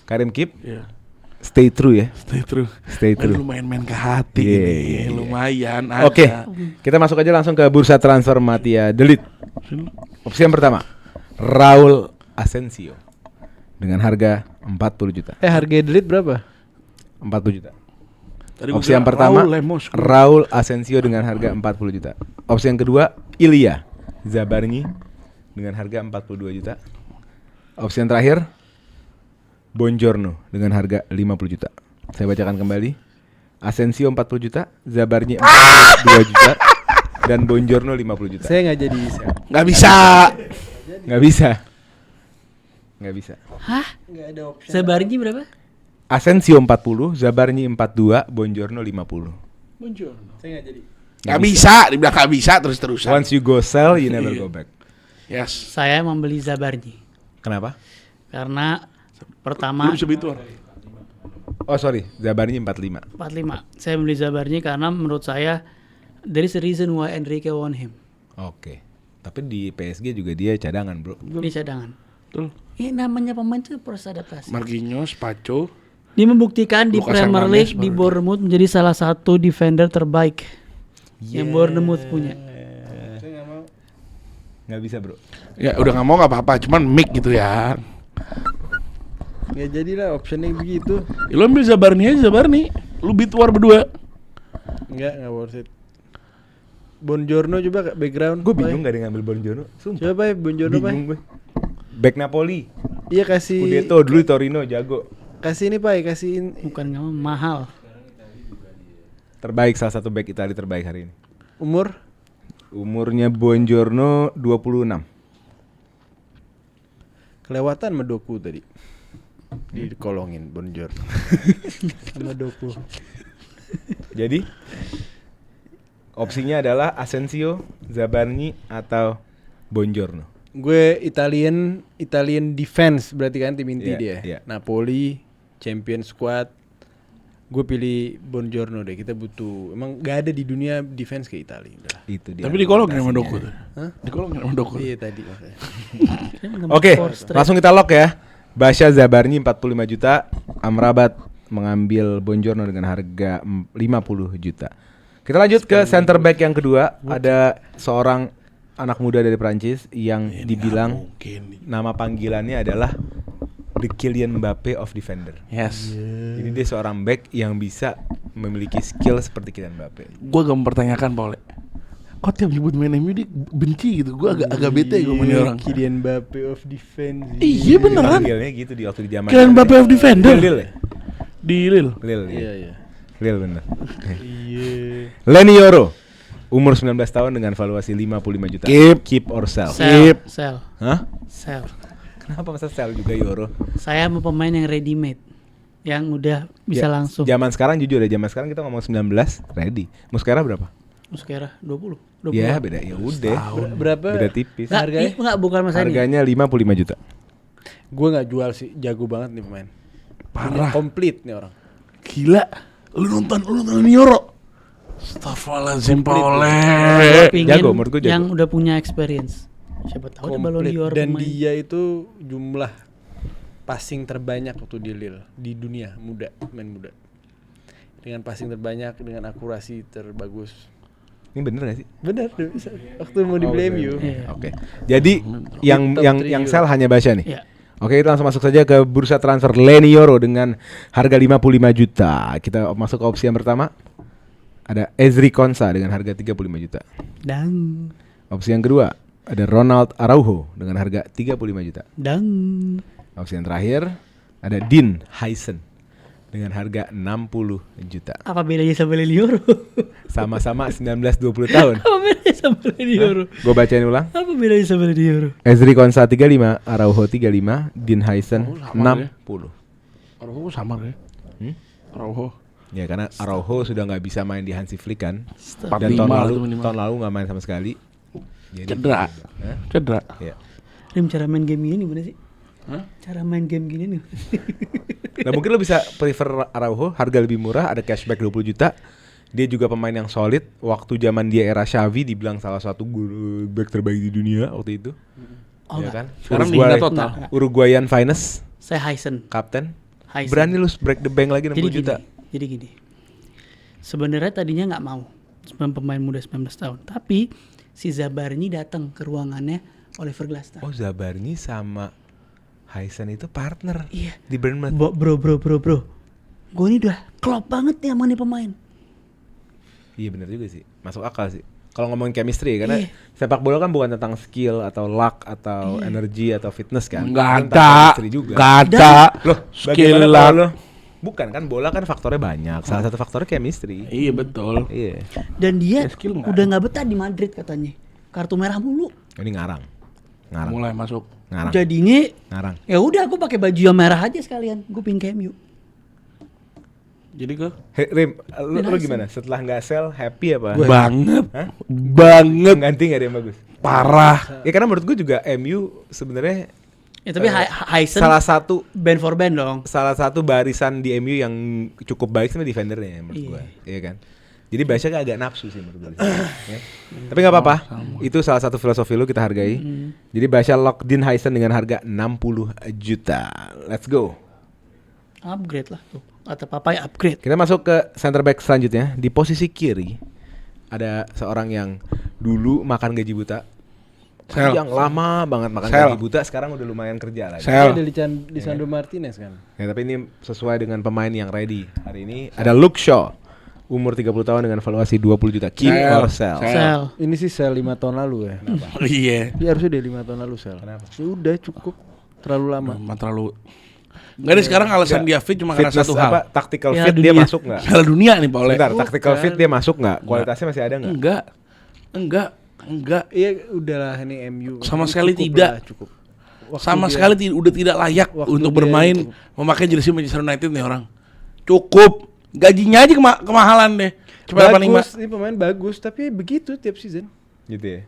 A: Karim Kip.
C: Iya.
A: Stay true ya.
C: Stay true.
A: Stay true.
C: Lumayan main ke hati
A: Iya,
C: ini.
A: iya, iya.
C: Lumayan ada.
A: Oke, kita masuk aja langsung ke bursa transfer Matia. Delete. Opsi yang pertama, Raul Asensio dengan harga 40 juta.
E: Harga delete berapa?
A: 40 juta.
C: Tadi gua
A: Opsi
C: kira
A: yang pertama,
C: Raul Lemos.
A: Raul Asensio dengan harga 40 juta. Opsi yang kedua, Ilya Zabarnyi dengan harga 42 juta. Opsi yang terakhir, Bonjorno dengan harga 50 juta. Saya bacakan kembali. Asensio 40 juta, Zabarnyi 42 juta, dan Bonjorno 50 juta.
E: Saya nggak jadi
C: Nggak bisa.
A: Nggak bisa. Nggak bisa.
B: Hah? Zabarnyi berapa?
A: Asensio 40, Zabarnyi 42, Bonjorno 50.
E: Saya nggak jadi.
C: Nggak bisa. Dibilang nggak bisa terus-terusan.
A: Once you go sell, you never go back.
C: Yes.
B: Saya membeli Zabarnyi
A: Kenapa?
B: karena pertama
C: Lu bisa beli itu.
A: Oh sorry, Zabarnyi 45.
B: 45. Saya membeli Zabarnyi karena menurut saya there is a reason why Enrique want him.
A: Oke. Tapi di PSG juga dia cadangan, bro.
B: Ini cadangan.
C: Betul.
B: Ini namanya pemain itu proses adaptasi.
C: Marquinhos, Pacho.
B: Dia membuktikan di
C: Lucas
B: Premier
C: Hernandez
B: League di
C: baru.
B: Bournemouth menjadi salah satu defender terbaik yang Bournemouth punya.
A: Nggak bisa, bro.
C: Ya udah nggak mau nggak apa-apa. Cuman mic gitu ya.
E: Nggak jadilah optionnya begitu.
C: Ya, lu ambil Zabarni aja Zabarni. Lu beat war berdua.
E: Nggak worth it. Bonjorno coba background.
A: Gue bingung gak ada yang ngambil Bonjorno. Sumpah.
E: Coba Pak Bonjorno Pak.
A: Bingung gue. Back Napoli.
E: Iya kasih.
A: Udetto dulu di Torino jago.
E: Kasih ini Pak, kasihin.
B: Bukan nggak mau, mahal.
A: Terbaik, salah satu back Italia terbaik hari ini.
E: Umur
A: Umurnya Bonjorno 26.
E: kelewatan sama Doku tadi. Dikolongin Bonjorno. Sama Doku.
A: Jadi opsinya adalah Asensio, Zabarnyi atau Bonjorno.
E: Gue Italian defense berarti kan tim inti
A: Iya,
E: dia.
A: iya.
E: Napoli, champion squad. Gue pilih Bonjorno deh. Kita butuh. Emang gak ada di dunia defense ke Italia. Udah.
A: Itu dia.
C: Tapi dikolongin sama Doku tuh.
E: Hah?
C: Dikolongin sama Doku.
E: Iya tadi makanya.
A: Oke, langsung kita lock ya. Basya Zabarnyi 45 juta, Amrabat mengambil Bonjorno dengan harga 50 juta. Kita lanjut ke center back yang kedua. Ada seorang anak muda dari Prancis yang dibilang
C: Mungkin.
A: nama panggilannya adalah The Kylian Mbappe of defender.
C: Yes.
A: Jadi dia seorang back yang bisa memiliki skill seperti Kylian Mbappe.
C: Gue agak mempertanyakan Paul. Kok tiap nyebut main MU dia benci gitu. Gue agak bete gue sama ini orang.
E: Kylian Mbappe of defense.
C: Iya beneran.
A: Panggilnya gitu di waktu di zaman.
C: Kylian Mbappe of defender.
A: Lil ya?
C: Di Lille.
A: Lil.
E: Iya iya.
A: Lil bener.
E: Iya.
A: Lenny Yoro, umur 19 tahun dengan valuasi 55 juta. Keep or sell.
B: Sell.
A: Hah?
B: Sell.
A: Kenapa masa sell juga Yoro?
B: Saya mau pemain yang ready made. yang udah bisa langsung.
A: Zaman sekarang jujur ya, zaman sekarang kita ngomong 19 ready. Muslera berapa?
B: Muslera 20.
A: Ya beda, ya udah.
E: Berapa?
A: Beda tipis.
B: Nggak,
E: Harganya?
B: Nggak, bukan masalah ini.
A: Harganya 55 juta.
E: Gue nggak jual sih, jago banget nih pemain.
C: Parah.
E: Komplit nih orang.
C: Gila. Lu nonton Nioro. Astagfirullahaladzim Paule.
B: Pingin
A: Jago, menurut gua jago.
B: yang udah punya experience. Siapa tahu ada Ballon
E: Komplit.
B: d'Or
E: Dan
B: pemain.
E: dia itu jumlah passing terbanyak waktu di Lille di dunia muda, main muda. Dengan passing terbanyak, dengan akurasi terbagus.
A: Ini bener gak sih?
E: Bener, waktu mau dibeli MU.
B: Iya.
A: Oke. Jadi yang
E: Top
A: yang
E: three
A: yang
E: Euro.
A: sell hanya Basya nih.
B: Iya.
A: Oke, kita langsung masuk saja ke bursa transfer Lenioro dengan harga 55 juta. Kita masuk ke opsi yang pertama. Ada Ezri Konsa dengan harga 35 juta.
B: Dan
A: Opsi yang kedua ada Ronald Araujo dengan harga 35 juta. Opsi yang terakhir ada Dean Huysen dengan harga 60 juta.
B: apa bedanya sama Lenioro?
A: Sama-sama 19-20 tahun.
B: Apa bedanya sama Lenioro?
A: Gue bacain ulang.
B: Apa bedanya sama Lenioro?
A: Ezri Konsa 35, Araujo 35, Dean Huysen
C: Oh, sama
A: 60.
C: Araujo sama ya. Araujo.
A: Ya karena Araujo sudah nggak bisa main di Hansi Flick kan.
C: 45
A: Dan tahun
C: lah
A: lalu
C: tuh minimal.
A: nggak main sama sekali. Jadi,
C: Cedera.
A: Hah?
C: Cedera.
A: Ya.
B: Rim, cara main game gini gimana sih?
C: Hah?
B: Cara main game gini nih.
A: Nah mungkin lo bisa prefer Araujo, harga lebih murah, ada cashback 20 juta. Dia juga pemain yang solid. Waktu zaman dia era Xavi dibilang salah satu back terbaik di dunia waktu itu.
B: Oh,
A: Ya
B: enggak.
A: kan?
C: Sekarang
A: Uruguay-
C: dihina total.
B: Enggak.
A: Uruguayan finest,
B: Saya Huysen.
A: kapten.
B: Huysen.
A: Berani lu break the bank lagi 60
B: Jadi
A: juta.
B: Jadi gini. Sebenarnya tadinya nggak mau pemain muda 19 tahun, tapi si Zabarni datang ke ruangannya Oliver Glasner.
A: Oh Zabarni sama Huysen itu partner
B: Iya.
A: di Bournemouth.
B: Bro. Gue ini udah klop banget nih sama nih pemain.
A: Iya benar juga sih, masuk akal sih. Kalau ngomongin chemistry karena
B: Iya.
A: sepak bola kan bukan tentang skill atau luck atau energi atau fitness kan.
C: Enggak
A: Tentang
C: ada.
A: chemistry juga.
C: Enggak ada.
A: Loh,
C: Skill
A: bagaimana
C: luck.
A: kalau lo? Bukan kan bola kan faktornya banyak. Salah satu faktornya chemistry.
C: Iya betul.
A: Iya.
B: Dan dia
C: Ya, skill nggak
B: udah nggak betah di Madrid katanya. Kartu merah mulu.
A: Ini ngarang.
C: Mulai masuk.
A: Ngarang.
B: Jadinya
A: Ngarang.
B: ya udah aku pakai baju yang merah aja sekalian. Gue pingin ke MU.
C: Jadi ke
A: Hey, Rim, lu
B: Huysen.
A: gimana? Setelah nggak sell happy apa?
C: banget.
A: Hah?
C: Banget.
A: Ganti nggak ada yang bagus?
C: Parah.
A: Ya karena menurut gue juga MU sebenarnya
B: Ya tapi Huysen
A: salah satu
B: band for band dong.
A: barisan di MU yang cukup baik sama defendernya menurut
B: Iya.
A: gua, iya kan. Jadi Basya kan agak nafsu sih menurut gua. Ya. Tapi nggak apa-apa, itu salah satu filosofi lu kita hargai. Jadi Basya lock Dean Huysen dengan harga 60 juta. Let's go.
B: Upgrade lah tuh. Kata papai upgrade.
A: Kita masuk ke center back selanjutnya. Di posisi kiri ada seorang yang dulu makan gaji buta.
C: Sel.
A: Yang lama banget makan
C: Sel.
A: gaji buta, sekarang udah lumayan kerja lagi.
C: Sel.
E: Ada Lisandro Martinez kan.
A: Ya, tapi ini sesuai dengan pemain yang ready. Hari ini ada Luke Shaw, umur 30 tahun dengan valuasi 20 juta. Keep
C: Sell.
A: or sell?
C: Sell.
B: Sel.
E: Ini sih sel 5 tahun lalu ya.
C: Iya.
E: Dia harusnya dari 5 tahun lalu sel.
A: Kenapa?
E: Ya udah cukup. Terlalu lama.
C: Terlalu. Enggak ada sekarang alasan dia fit cuma karena
A: Fitness
C: satu hal.
A: apa? Tactical
B: Piala
A: fit dia
B: dunia.
A: masuk nggak?
C: Piala dunia nih Pak Ole.
A: Bentar, tactical
E: Bukan.
A: fit dia masuk nggak? Kualitasnya masih ada nggak?
C: Enggak.
E: Iya udahlah ini MU.
C: Sama
E: Ini
C: sekali
E: cukup
C: tidak.
E: lah, cukup. Waktu
C: Sama
E: dia-
C: sekali udah tidak layak
E: Waktu
C: untuk
E: dia
C: bermain
E: itu-
C: memakai jersey Manchester United nih orang. Cukup. Gajinya aja kemahalan deh. Cuma 85.
E: bagus, ini pemain bagus tapi begitu tiap season.
A: Gitu ya.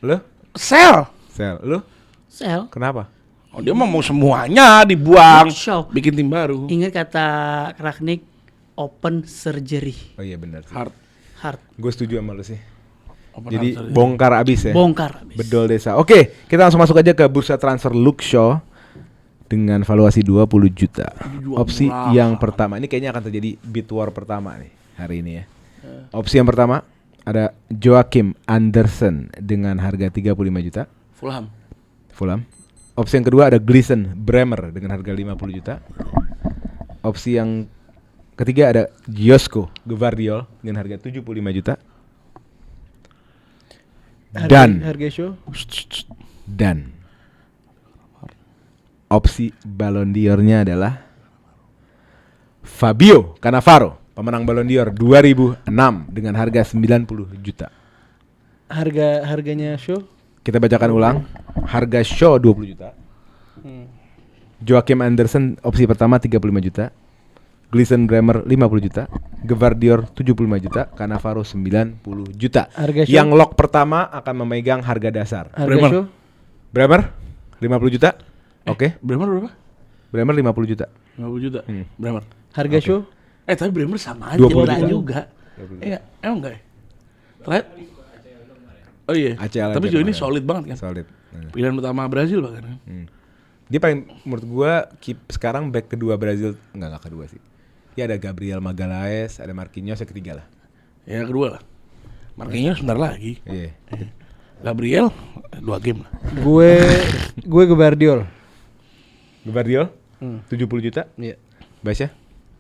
A: Lu?
C: Sell.
A: Sel, lu?
B: Sel.
A: Kenapa?
C: Oh, dia mah mau semuanya dibuang.
B: Luke Shaw.
C: Bikin tim baru.
B: Ingat kata Ragnik, open surgery.
A: Oh iya benar sih.
C: Hard.
B: Hard.
A: Gue setuju sama lu sih.
C: Open
A: Jadi
C: heart surgery.
A: bongkar abis ya.
B: Bongkar habis.
A: Bedol desa. Oke, kita langsung masuk aja ke bursa transfer Luke Shaw dengan valuasi 20 juta.
C: Dijual
A: Opsi
C: murah.
A: yang pertama, ini kayaknya akan terjadi bid war pertama nih hari ini ya. Opsi yang pertama ada Joachim Andersen dengan harga 35 juta
C: Fulham.
A: Fulham. Opsi yang kedua ada Gleason Bremer dengan harga 50 juta. Opsi yang ketiga ada Josko Gvardiol dengan harga 75 juta. Dan
E: Harga show
A: Dan opsi Ballon d'Or-nya adalah Fabio Cannavaro, pemenang Ballon d'Or 2006 dengan harga 90 juta.
E: harganya show
A: Kita bacakan ulang. Harga Shaw 20 juta. Joachim Andersen opsi pertama 35 juta. Gleason Bremer 50 juta. Gvardiol 75 juta. Cannavaro 90 juta.
E: Harga show?
A: Yang lock pertama akan memegang harga dasar.
E: Harga
C: Bremer.
E: show?
A: Bremer 50 juta. Oke.
C: Bremer berapa?
A: Bremer 50 juta.
C: 50 juta. Bremer.
E: Harga show?
C: Tapi Bremer sama aja
A: 20
C: cedera
A: juta.
C: juga. Iya, emang enggak ya? Terakhir. Oh iya.
A: ACL
C: Tapi
A: aja
C: Joe ini
A: kemarin.
C: solid banget kan.
A: Solid.
C: Pilihan utama Brazil bahkan kan.
A: Dia paling menurut gua sekarang back kedua Brazil enggak kedua sih. Ya ada Gabriel Magalhaes, ada Marquinhos yang ketiga lah.
C: Ya kedua lah. Marquinhos sebentar lagi.
A: Iya.
C: Gabriel 2 game lah.
E: Gue Gvardiol.
A: Gvardiol 70 juta.
E: Iya.
A: Basya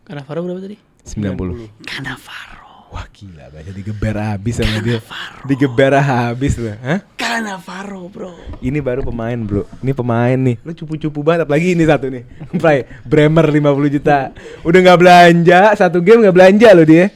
B: Cannavaro berapa tadi?
A: 90.
B: Cannavaro.
A: Wah gila, Basya digeber habis sama dia. Digeber habis loh. Hah?
B: Cannavaro, bro.
A: Ini baru pemain bro. Ini pemain nih. Lu cupu-cupu banget. Apalagi ini satu nih. Pray Bremer 50 juta. Udah nggak belanja. Satu game nggak belanja loh dia.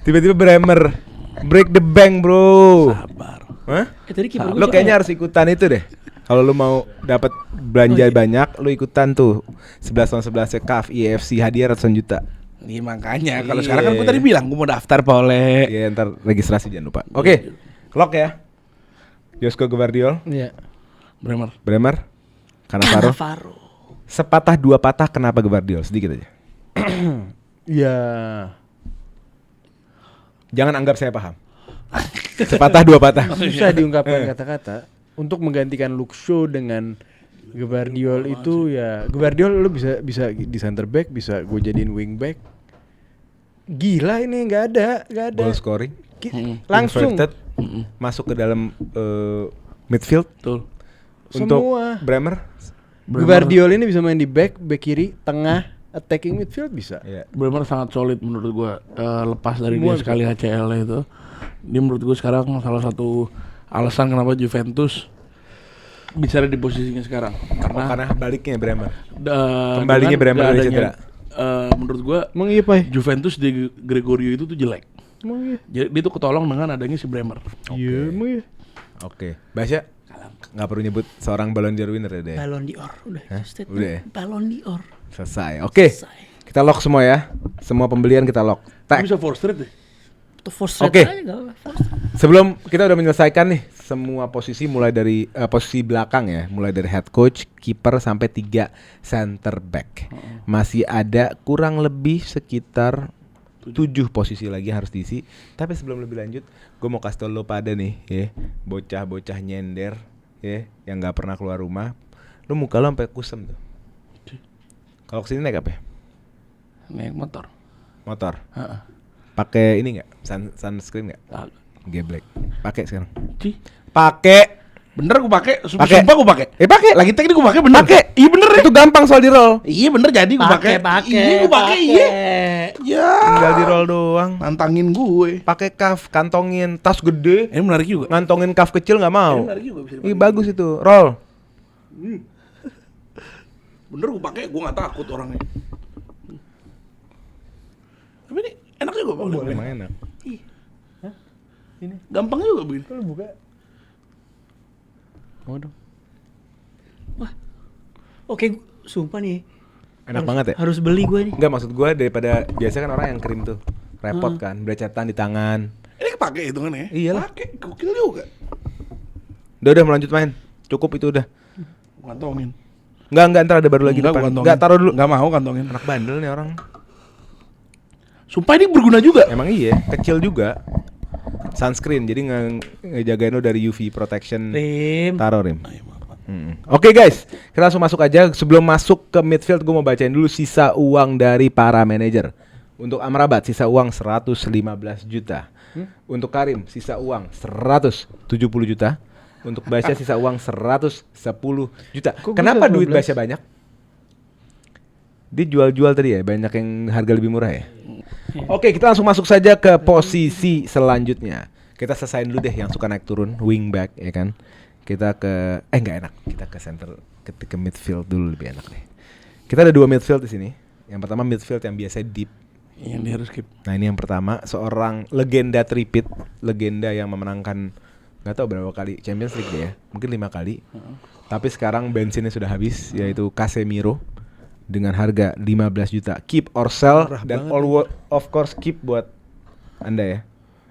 A: Tiba-tiba Bremer break the bank bro.
C: Sabar.
A: Hah?
B: Tadi kiper
A: Lo kayaknya harus ikutan itu deh. Kalau lu mau dapat belanja banyak, lu ikutan tuh 11 tahun 11 CAF IFC hadiah ratusan juta.
C: Iya makanya kalau
A: Iya.
C: sekarang kan gue tadi bilang gue mau daftar boleh.
A: Iya ntar registrasi jangan lupa. Oke, lock ya. Josko Gvardiol,
E: Iya.
C: Bremer.
A: Bremer, Cannavaro.
B: Cannavaro.
A: Sepatah dua patah kenapa Gvardiol? Sedikit aja.
E: Ya.
A: Jangan anggap saya paham. Sepatah dua patah.
E: Susah diungkapkan kata-kata. Untuk menggantikan Luke Shaw dengan Gvardiol itu ya Gvardiol lu bisa di center back, bisa gue jadiin wing back. Gila ini nggak ada.
A: Goal scoring.
E: Langsung
A: Inverted, masuk ke dalam midfield.
C: Betul.
A: Untuk
E: semua.
A: Bremer.
E: Gvardiol ini bisa main di back kiri, tengah, attacking midfield bisa.
A: Iya.
C: Bremer sangat solid menurut gue. Lepas dari
E: Semua
C: dia sekali HCL itu, dia menurut gue sekarang salah satu alasan kenapa Juventus bisa ada di posisinya sekarang.
A: Karena baliknya Bremer.
C: dengan
A: Kembalinya Bremer dari
C: adanya,
A: cedera.
C: Menurut gue
E: Emang iya, Pai?
C: Juventus di Gregorio itu tuh jelek.
E: Emang iya?
C: Jadi dia tuh ketolong dengan adanya si Bremer.
E: Iya, emang iya.
A: Oke, Basya nggak perlu nyebut seorang Ballon d'Or winner ya deh.
B: Ballon d'Or. Udah
A: Hah?
B: statement.
A: Udah ya?
B: Ballon d'Or.
A: Selesai. Oke,
B: Selesai.
A: kita lock semua ya. Semua pembelian kita lock.
C: Dia
A: Tag.
C: bisa 4 straight deh.
B: Itu force
A: Oke.
B: rate aja nggak apa-apa. Force rate.
A: Sebelum kita udah menyelesaikan nih semua posisi mulai dari posisi belakang ya, mulai dari head coach, kiper sampai 3 center back. Masih ada kurang lebih sekitar 7 posisi lagi harus diisi. Tapi sebelum lebih lanjut, gue mau kasih tau lo pada nih, ya, bocah-bocah nyender, ya, yang nggak pernah keluar rumah. Lo muka lo sampai kusem tuh. Kalau kesini naik apa ya?
C: Naik motor.
A: Motor.
C: Heeh.
A: Pakai ini nggak? Sunscreen nggak?
C: Ah,
A: Geblek. Pakai sekarang.
C: Ci.
A: Pakai.
C: Bener gue pakai.
A: Pakai.
C: Sumpah gue pakai.
A: Pakai.
C: Lagi tag ini gue pakai bener.
A: Pakai.
C: Iya bener ya.
A: Itu gampang soal di roll.
C: Iya bener jadi gue pakai. Iya gue pakai. Iya. Ya.
A: Tinggal di roll doang.
C: Nantangin gue.
A: Pakai cuff, kantongin tas gede,
C: Ini menarik juga.
A: ngantongin cuff kecil nggak mau.
C: Ini menarik juga bisa
A: Ih bagus itu. Roll.
C: Bener gue pakai, gue nggak takut orangnya. Tapi ini enak juga Bang.
A: Emang enak.
C: Gampang juga begini.
E: Kalau buka.
A: Mau dong.
B: Oke, sumpah nih.
A: Enak
B: Harus-
A: banget ya?
B: Harus beli gue nih.
A: Enggak maksud gua daripada biasa kan orang yang krim tuh. Repot kan, berecetan di tangan.
C: Ini kepake hitungannya ya?
A: Iyalah.
C: Pakai, gokil juga.
A: Udah mau lanjut main. Cukup itu udah.
C: Kantongin.
A: Enggak ntar ada baru lagi
C: Enggak,
A: depan.
C: gua kantongin.
A: Enggak taruh dulu.
C: Enggak mau kantongin.
A: Anak bandel nih orang.
C: Sumpah ini berguna juga.
A: Emang iya, kecil juga. Sunscreen jadi ngejagain lo dari UV protection.
B: Rim.
A: Taruh Rim. Oke guys, kita langsung masuk aja. Sebelum masuk ke midfield, gue mau bacain dulu sisa uang dari para manajer. Untuk Amrabat sisa uang 115 juta. Untuk Karim sisa uang 170 juta. Untuk Basya sisa uang 110 juta.
E: Kok gua
A: Kenapa
E: 115?
A: duit Basya banyak? Dia jual-jual tadi ya, banyak yang harga lebih murah ya. Oke, kita langsung masuk saja ke posisi selanjutnya. Kita selesain dulu deh yang suka naik turun, wingback ya kan. Kita ke nggak enak. Kita ke center, ke midfield dulu lebih enak deh. Kita ada 2 midfield di sini. Yang pertama midfield yang biasa deep.
C: Yang dia harus skip.
A: Nah, ini yang pertama, seorang legenda tripit, legenda yang memenangkan nggak tahu berapa kali Champions League dia, mungkin 5 kali. Tapi sekarang bensinnya sudah habis, yaitu Casemiro dengan harga 15 juta. Keep or sell,
E: Murah
A: dan
E: banget
A: of course keep buat Anda ya.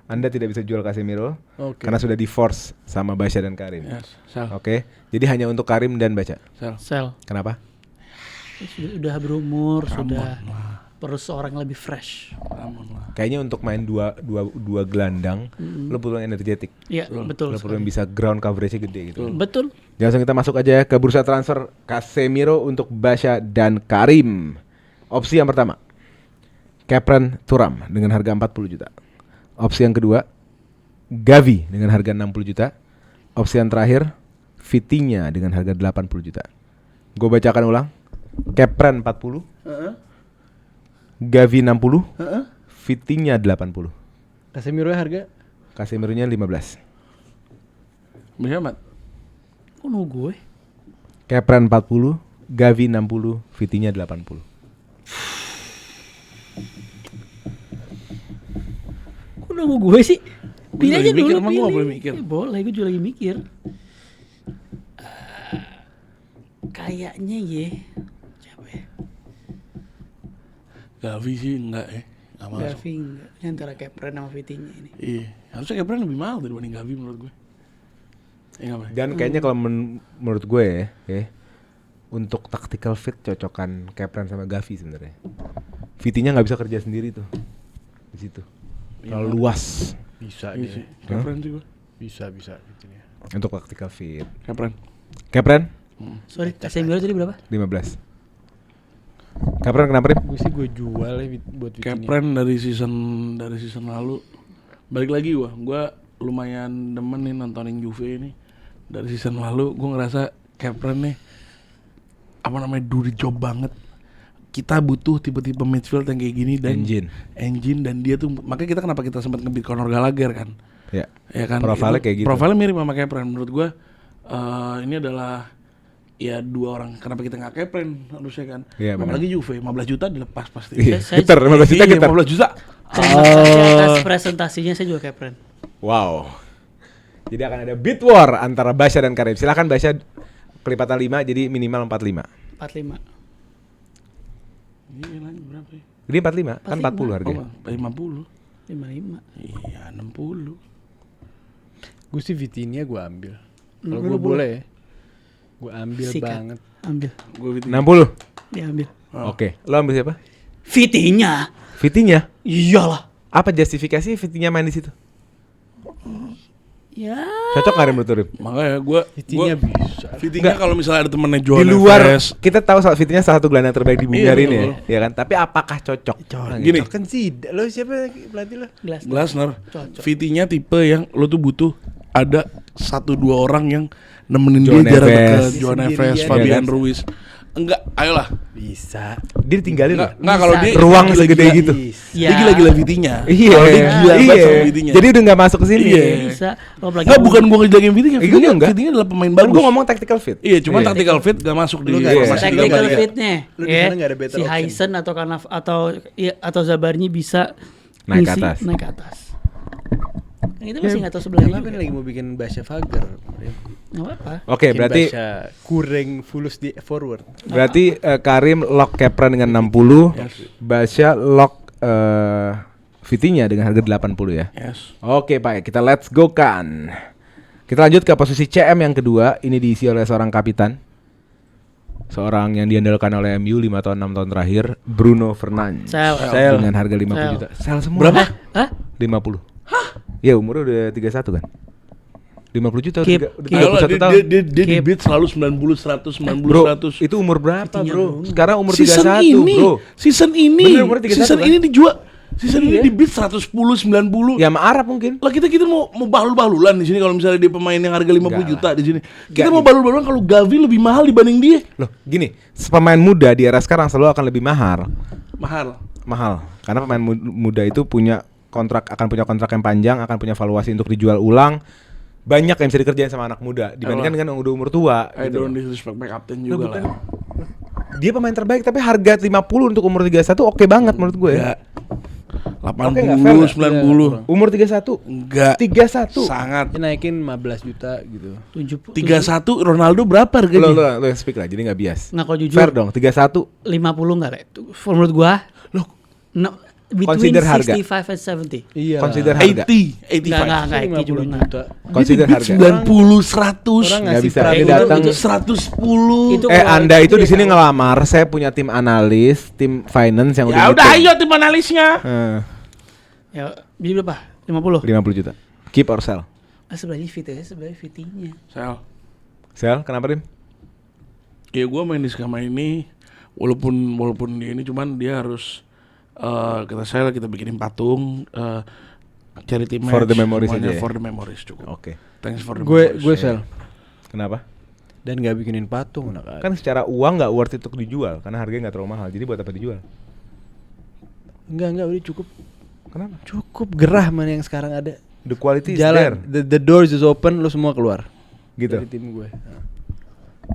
A: Anda tidak bisa jual Casemiro
E: Oke.
A: karena sudah di-force sama Basya dan Karim.
C: Yes, sell.
A: Oke, jadi hanya untuk Karim dan Basya.
C: Sell.
B: Sell.
A: Kenapa?
B: Sudah berumur, sudah
C: Ramon lah.
B: perlu seorang yang lebih fresh.
C: Ramon lah.
A: Kayaknya untuk main dua gelandang, lo perlu yang energetik.
B: Iya, betul.
A: Lo perlu yang
B: sekali.
A: bisa ground coverage-nya gede gitu.
B: Betul.
A: Langsung kita masuk aja ke bursa transfer Casemiro untuk Basya dan Karim. Opsi yang pertama, Khéphren Thuram dengan harga 40 juta. Opsi yang kedua, Gavi dengan harga 60 juta. Opsi yang terakhir, Vitinha dengan harga 80 juta. Gue bacakan ulang. Khéphren 40, Gavi 60, Vitinha 80.
E: Casemiro harga?
A: Casemironya 15.
C: Berapa?
B: Kok nunggu gue?
A: Khéphren 40, Gavi 60, Vitinha 80.
B: Kok nunggu gue sih?
C: Gue
B: Pilih
C: lagi
B: aja
C: mikir,
B: dulu,
C: emang gue
B: pilih.
C: nggak boleh mikir?
B: Boleh, gue juga lagi mikir. Kayaknya siapa ya?
C: Gavi sih enggak ya. Enggak masuk.
B: Gavi enggak. Ini antara Khéphren sama Vitinha ini.
C: Iya, harusnya Khéphren lebih mahal dibanding Gavi menurut gue. Enggak apa?
A: Dan kayaknya kalau menurut gue ya, untuk tactical fit cocokan Khéphren sama Gavi sebenarnya. Vitinha nggak bisa kerja sendiri tuh di situ. Terlalu luas
E: Bisa
C: Iya
E: dia.
C: sih. Khéphren sih gue.
E: Bisa gitu ya.
A: untuk tactical fit.
C: Khéphren.
A: Khéphren
B: Sorry, Casemiro tadi berapa?
A: 15. Khéphren kenapa Rim?
E: Gue sih gue jual ya buat Vitinha.
C: Khéphren dari season lalu. Balik lagi gua lumayan demen nih nontonin Juve ini. Dari season lalu gue ngerasa Khéphren nih do the job banget. Kita butuh tipe-tipe midfield yang kayak gini dan engine dan dia tuh makanya kenapa kita sempat nge-beat Conor Gallagher kan.
A: Ya.
C: Ya kan.
A: Profilnya
C: Itu-
A: kayak gitu.
C: Profilnya mirip sama Khéphren menurut gua. Ini adalah ya dua orang kenapa kita nggak Khéphren harusnya kan.
A: Iya, benar.
C: Apalagi Juve 15 juta dilepas pasti.
A: Iya,
B: Saya-
A: getar 15 juta
C: Iya,
A: getar.
C: 15 juta.
B: Terima kasih atas presentasinya, saya juga Khéphren.
A: Wow. Jadi akan ada bid war antara Basya dan Karim. Silakan Basya kelipatan 5 jadi minimal 45.
B: 45.
C: Iya lagi berapa ya?
A: Jadi 45 kan
B: 45.
A: 40
C: Oh,
A: harganya.
C: 50.
B: 55.
C: Iya, 60.
E: Gue sih Vitinha gue ambil. Kalau
B: Lu
E: gue
B: boleh.
E: boleh ya. Gue ambil
B: Sikat.
E: banget.
B: Ambil.
C: Gue
A: 60.
B: Diambil.
A: Oke, lo ambil siapa?
B: Vitinha.
A: Vitinha.
B: Iyalah.
A: Apa justifikasi Vitinha main di situ?
B: Ya.
A: Cocok Karim menurut Rim?
C: makanya gue
E: Vitinha bisa.
C: Vitinha kalau misalnya ada temennya
A: Di
C: Joao
A: luar
C: Neves,
A: kita tahu soal Vitinha salah satu gelandang terbaik di bumi
C: Iya,
A: hari ini
C: betul.
A: ya kan? Tapi apakah cocok?
C: Gini.
E: Kan sih, lo siapa pelatih lo?
C: Glasner,
B: Cocok.
C: Vitinha tipe yang lo tuh butuh ada 1-2 orang yang nemenin
A: Joao
C: dia jarak
A: Neves.
C: dekat, Joao Neves,
E: Sendirian.
C: Fabian
A: Iya kan?
C: Ruiz. Enggak, ayolah.
E: Bisa.
A: Dia ditinggalin loh.
C: Enggak kalau dia
A: Ruang
C: gila-gila-
A: segede gitu.
B: Ya.
C: Dia gila-gila Vitinha.
A: Iya,
C: Kalau dia gila banget sama
A: iya.
C: Vitinha.
A: Jadi udah nggak masuk ke sini.
C: Iya.
B: Bisa. Lo apalagi
C: Enggak, bukan gue ngejagain Vitinha.
A: Gue
C: Vitinha,
A: enggak.
C: Vitinha adalah pemain
A: Kan
C: bagus.
A: gue ngomong tactical fit.
C: Iya, cuma
A: Iya.
C: tactical fit gak masuk di
E: Lu nggak
A: Iya.
E: ada-
C: formasi
B: technical
C: tiga-tiga.
B: fitnya.
E: Lu di sana nggak ada better
B: Si
E: option.
B: Haisen atau Zabarni bisa
A: Naik ke
B: ngisi-
A: atas.
B: Naik ke atas. Yang itu masih nggak tahu sebelah
E: Kenapa
B: juga.
E: lagi mau bikin Basya Fager?
B: Nggak apa-apa.
A: Oke,
E: Bikin
A: berarti
E: Basya kurang fulus di forward.
A: Karim lock Khéphren dengan 60, Basya lock Vitinha dengan harga 80 ya.
C: Yes.
A: Oke Pak, kita let's go kan. Kita lanjut ke posisi CM yang kedua. Ini diisi oleh seorang kapitan, seorang yang diandalkan oleh MU 5 tahun 6 tahun terakhir, Bruno Fernandes.
B: Sel.
A: Dengan harga 50
B: Sel.
A: juta. Sel semua.
C: Berapa?
B: Hah?
A: 50. Ya umurnya udah 31 kan. 50 juta
B: Keep,
A: udah
B: keep.
A: 31 tahun.
C: Dia di
B: Keep.
C: beat selalu 90, 100, 90,
A: Bro,
C: 100.
A: itu umur berapa
B: Vitinha
A: bro?
B: dulu.
A: Sekarang umur
C: season
A: 31
C: ini,
A: bro.
C: season ini,
A: Bener, umurnya 31
C: season
A: kan?
C: ini dijual, season ini di beat 110, 90.
A: Ya sama Arab mungkin.
C: Lah kita mau bahlul-bahlulan di sini kalau misalnya dia pemain yang harga 50
A: Enggak
C: juta di sini. Kita
A: Enggak,
C: mau bahlul-bahlulan kalau Gavi lebih mahal dibanding dia.
A: Loh gini, pemain muda di era sekarang selalu akan lebih mahal.
C: Mahal.
A: Karena pemain muda itu akan punya kontrak yang panjang, akan punya valuasi untuk dijual ulang. Banyak yang bisa dikerjain sama anak muda dibandingkan dengan yang udah umur tua
C: I
A: gitu.
C: don't disrespect my captain
A: Loh,
C: juga
A: bukan.
C: lah.
A: Dia pemain terbaik tapi harga 50 untuk umur 31 oke banget menurut gue ya.
C: Ya.
A: Oke, nggak fair
C: 80,
A: nggak?
C: 90.
A: Umur 31.
C: Enggak.
A: 31.
C: Sangat.
E: Dia naikin 15 juta gitu.
C: 31 Ronaldo berapa harganya?
A: Lo yang speak lah, jadi nggak bias.
B: Nggak, kalau jujur
A: Fair dong, 31.
B: 50 nggak, Le? Menurut gua
C: Loh,
B: no, between
A: Consider harga.
B: 65 and 70.
E: Iya.
A: Consider harga.
C: 80, 85.
B: Enggak, itu juga
E: 50
B: enggak.
E: juta.
A: Consider
C: Jadi
A: harga.
C: 90, 100.
E: Orang
A: Nggak
E: ngasih
A: bisa,
E: pride
A: dia
E: itu
A: datang.
C: 110.
B: Itu
A: Anda itu di sini
B: nggak.
A: ngelamar, saya punya tim analis, tim finance yang
C: Ya udah ayo tim analisnya.
B: Ya, jadi berapa? 50.
A: 50 juta. Keep or sell?
B: Sebenarnya fitinya.
A: Sell, kenapa Rim?
C: Ya gue main di skema ini walaupun dia ini cuman dia harus kita bikinin patung charity match
A: For the memories
C: semuanya
A: aja ya?
C: for the memories cukup.
A: Oke.
C: Thanks for the
E: Gue
C: memories.
E: sell.
A: Kenapa?
E: Dan nggak bikinin patung anak.
A: Kan secara uang nggak worth it untuk dijual karena harganya nggak terlalu mahal. Jadi buat apa dijual?
E: Enggak udah cukup.
A: Kenapa?
E: Cukup gerah mana yang sekarang ada.
A: The quality is there.
E: Jalan, the doors is open, lu semua keluar.
A: Gitu.
E: Dari tim gue. Nah.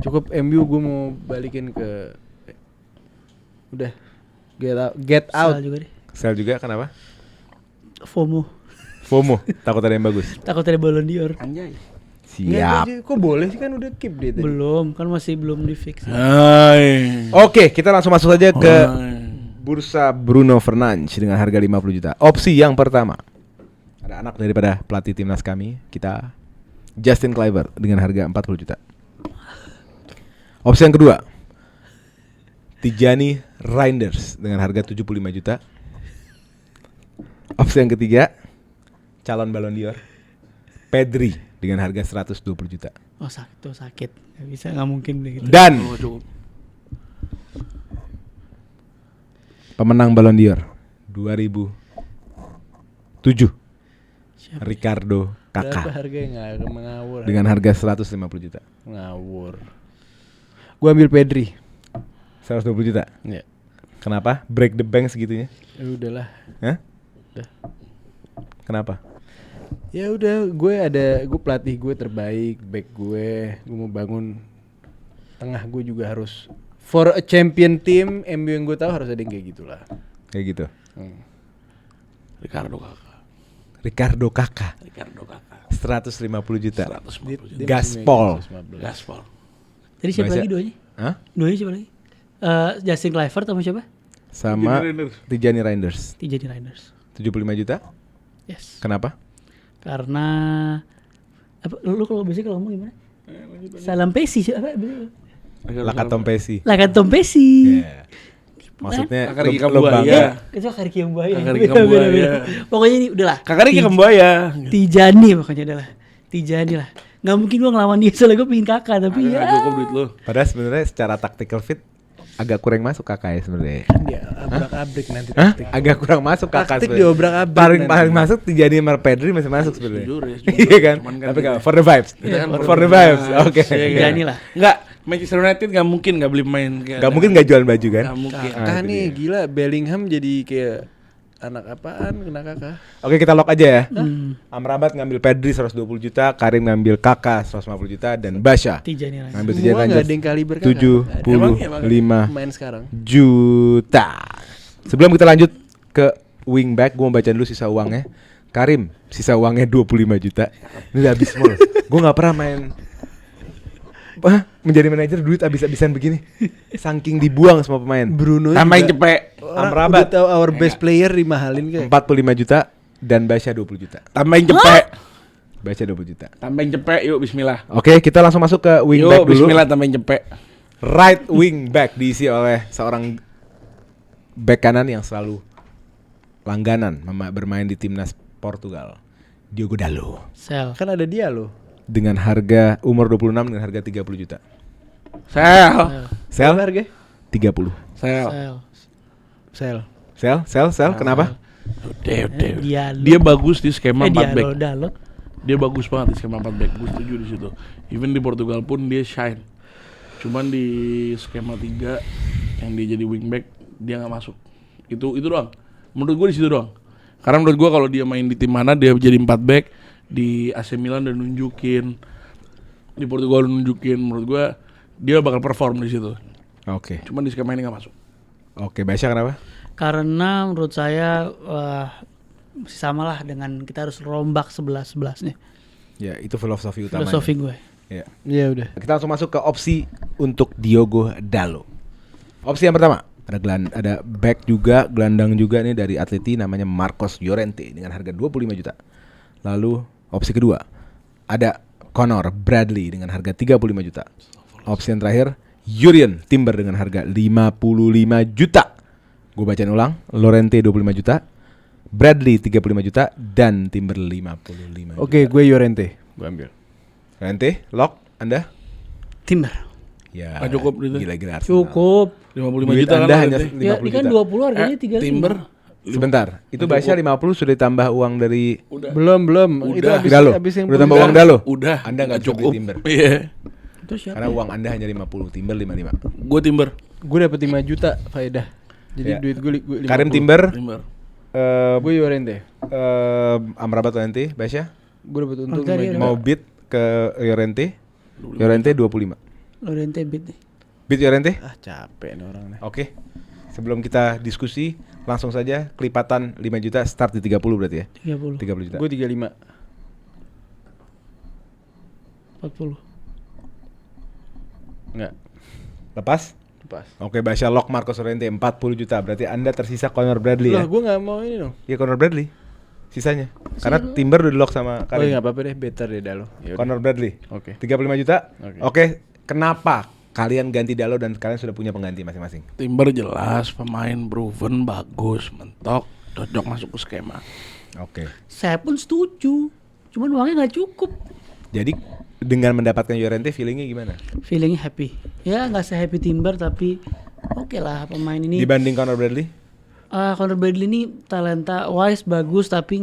E: Cukup MU gue mau balikin ke udah get out.
B: Sal juga deh.
A: Sell juga kenapa?
B: FOMO.
A: FOMO, takut ada yang bagus.
B: Takut ada Ballon d'Or.
C: Anjay.
A: Siap.
E: Kok boleh sih, kan udah keep dia tadi.
B: Belum, kan masih belum di fix.
C: Hai.
A: Oke, kita langsung masuk saja ke
C: Hai.
A: bursa Bruno Fernandes dengan harga 50 juta. Opsi yang pertama, ada anak daripada pelatih timnas kami, kita Justin Kluivert dengan harga 40 juta. Opsi yang kedua, Tijani Reinders dengan harga 75 juta. Opsi yang ketiga, calon Ballon d'Or, Pedri dengan harga 120 juta.
B: Oh sakit. Gak bisa, gak mungkin beli gitu.
A: Dan
C: Oh, cukup.
A: pemenang Ballon d'Or 2007,
B: Siapa?
A: Ricardo
E: Berapa
A: Kakak
E: harganya? Nggak mengawur.
A: dengan harga 150 juta.
E: ngawur. Gue ambil Pedri.
A: 120 juta.
E: Ya.
A: Kenapa? Break the bank segitunya?
E: Ya udahlah.
A: Hah?
E: Udah.
A: Kenapa?
E: Ya udah, gue pelatih gue terbaik, back gue mau bangun tengah gue juga harus for a champion team. MU yang gue tahu harus ada yang kayak gitulah.
A: Kayak gitu.
C: Ricardo Kakak.
A: Ricardo Kakak 150 juta.
C: 150 juta.
A: Gaspol.
C: Gaspol.
B: Jadi siapa
A: Baca-
B: lagi duanya?
A: Hah?
B: Duanya siapa lagi? Justin Kluivert sama siapa?
A: Sama
C: Tijani Reinders.
A: Tijani Reinders.
B: Tijani Reinders.
A: 75 juta.
B: Yes.
A: Kenapa?
B: Karena apa? Lu kalau biasanya kalau ngomong gimana? Salam Pesi apa?
A: Lakat Tompesi.
B: Lakan Tompesi.
A: Yeah. Maksudnya
C: Kakak Riki
A: lo
C: Kambuaya.
A: bangga.
B: Itu Kariki yang bahaya.
C: Kakak Riki Kambuaya.
B: Pokoknya ini udahlah.
C: Kakak Riki Kambuaya.
B: Tijani pokoknya adalah. Tijani lah. Gak mungkin gua ngelawan dia soalnya gua pingin kakak tapi
C: Nggak
B: ya.
C: cukup duit lu.
A: Padahal sebenarnya secara tactical fit agak kurang masuk Kakak ya sebenarnya.
E: Dia abrak-abrik nanti
A: Hah?
E: taktik.
A: Agak kurang masuk Kakak
E: Taktik
A: sebenarnya.
E: diobrak-abrik
A: Paling
E: nanti.
A: paling masuk Tijani sama Pedri masih masuk sebenarnya.
C: Jujur ya,
A: Iya kan?
C: Cuman kan
A: Tapi
C: kita-
A: enggak for the vibes.
C: Kita kan
A: For the vibes. Oke.
C: Iya kan?
B: Tijani lah.
C: Enggak, Manchester United enggak mungkin enggak beli pemain kayak
A: Gak mungkin gak jual baju kan?
C: Enggak mungkin.
E: Kakak
A: itu
E: nih
A: dia.
E: gila, Bellingham jadi kayak anak apaan kena kakak.
A: Oke, kita lock aja ya.
B: Hmm.
A: Amrabat ngambil Pedri 120 juta, Karim ngambil Kakak 150 juta dan Basya
B: Tijani lah.
A: ngambil
E: Semua nggak ada
A: 75
E: yang kaliber kakak. Main sekarang.
A: juta. Sebelum kita lanjut ke wingback, gue mau bacain dulu sisa uangnya. Karim, sisa uangnya 25 juta. Ini udah habis semua loh. Gue gak pernah main menjadi manajer duit habis-habisan begini. Saking dibuang semua pemain.
E: Bruno
C: Tambahin
E: juga-
C: cepet.
A: Amrabat
E: Udah tahu our best player dimahalin kayak.
A: 45 juta dan Basya 20 juta.
C: Tambahin cepet.
A: Basya 20 juta.
C: Tambahin cepet yuk bismillah.
A: Oke, kita langsung masuk ke wingback
C: Yuk
A: dulu.
C: bismillah tambahin cepet.
A: Right wing back diisi oleh seorang back kanan yang selalu langganan bermain di timnas Portugal, Diogo Dalot,
B: Sel.
E: Kan ada dia loh.
A: dengan harga umur 26 dengan harga 30 juta.
C: Sel.
A: Sel
E: Berapa harga?
A: 30.
C: Sel.
B: Sel.
E: Sel.
A: Kenapa?
C: Udah.
B: Dia
C: bagus di skema 4 back.
B: Dalot.
C: Dia bagus banget di skema 4 back. Gue setuju di situ. Even di Portugal pun dia shine. Cuman di skema 3 yang dia jadi wingback dia nggak masuk. Itu doang. Menurut gue di situ doang. Karena menurut gue kalau dia main di tim mana dia jadi 4 back, di AC Milan udah nunjukin, di Portugal udah nunjukin. Menurut gue dia bakal perform di situ.
A: Oke.
C: Cuman di skema ini nggak masuk.
A: Oke, Basya kenapa?
B: Karena menurut saya masih sama lah dengan kita harus rombak 11-11-nya.
A: Ya, itu filosofi utamanya.
B: Filosofi gue.
A: Ya.
E: Iya udah.
A: Kita langsung masuk ke opsi untuk Diogo Dalot. Opsi yang pertama, ada back juga, gelandang juga nih dari Atleti namanya Marcos Llorente dengan harga 25 juta. Lalu opsi kedua, ada Conor Bradley dengan harga 35 juta. Opsi yang terakhir, Jurrien Timber dengan harga 55 juta. Gue bacain ulang, Llorente 25 juta, Bradley 35 juta, dan Timber 55 juta.
E: Oke, gue Llorente. Gue ambil.
A: Llorente, lock, Anda?
B: Timber.
A: Ya,
C: Nggak cukup gitu.
A: Gila-gila Arsenal.
B: Cukup.
C: 55
A: Duit
C: juta kan
A: Anda hanya
C: Llorente.
A: 50
B: Ya, ini kan
A: juta.
B: 20 harganya 35.
C: Timber
A: Sebentar, itu Basya 50 sudah ditambah uang dari
C: udah.
E: Belum. Itu
C: Udah.
E: habis
A: Dalo.
E: habis yang
A: Udah tambah
E: punya.
A: uang Dalo.
C: Udah.
A: Anda nggak bisa beli
C: cukup.
A: Timber.
C: Iya.
B: Itu siapa?
A: Karena uang Anda hanya 50, Timber 55.
C: Gue Timber.
E: Gue dapat 5 juta faedah. Jadi
A: Ya.
E: duit gue 50.
A: Karim Timber,
C: Timber.
E: Gue Llorente.
A: Amrabat Llorente, Basya
E: Gue dapat untung
B: Harga
E: 5
B: dia
E: juta.
A: mau bid ke Llorente. Llorente 25.
B: Llorente bid nih.
A: Bid Llorente?
E: Ah capek nih orang nih.
A: Oke. Sebelum kita diskusi, langsung saja kelipatan 5 juta start di 30 berarti ya.
B: 30.
A: 30 juta.
E: Gue 35.
B: 40.
E: Enggak.
A: Lepas?
E: Pas.
A: Oke, Basya lock Marcos Llorente 40 juta. Berarti Anda tersisa Conor Bradley
E: Lah
A: ya.
E: gue nggak mau ini dong.
A: Iya, Conor Bradley. Sisanya. Karena Timber udah di lock sama
E: Oh
A: Karim.
E: iya nggak apa-apa deh, better deh Dalo. Yaudah.
A: Conor Bradley.
E: Oke.
A: 35 juta.
E: Oke.
A: Oke, kenapa kalian ganti Dalot dan kalian sudah punya pengganti masing-masing?
C: Timber jelas pemain proven, bagus, mentok, cocok masuk ke skema.
A: Oke.
B: Saya pun setuju. Cuman uangnya nggak cukup.
A: Jadi dengan mendapatkan Llorente feelingnya gimana?
B: Feelingnya happy. Ya nggak se-happy Timber tapi oke lah pemain ini.
A: Dibanding Conor Bradley?
B: Conor Bradley ini talenta wise bagus tapi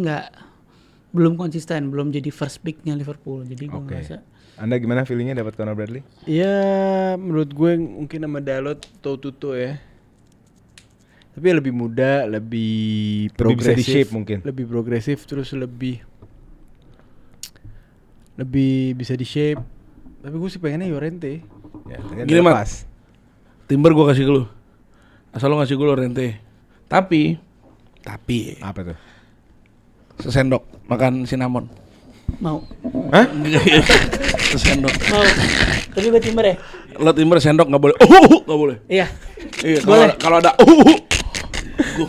B: belum konsisten, belum jadi first picknya Liverpool. Jadi gue
A: Oke.
B: ngerasa
A: Anda gimana feelingnya dapat Conor Bradley?
E: Ya menurut gue mungkin sama Dalot toe-to-toe ya. Tapi lebih muda, lebih
A: Lebih bisa
E: progresif,
A: di-shape mungkin.
E: lebih progresif terus lebih bisa di shape. Tapi gue sih pengennya Llorente.
A: Ya, dengan
C: Gini, Mat.
A: lepas.
C: Timber gue kasih ke lu. Asal lu ngasih gue Llorente. Tapi
A: Apa tuh?
C: sesendok makan cinnamon.
B: mau.
A: Hah?
C: Sesendok.
B: Mau. Tapi buat Timber ya?
C: Lo Timber sendok nggak boleh. Nggak boleh.
B: Iya.
C: Iya,
B: Boleh.
C: kalau ada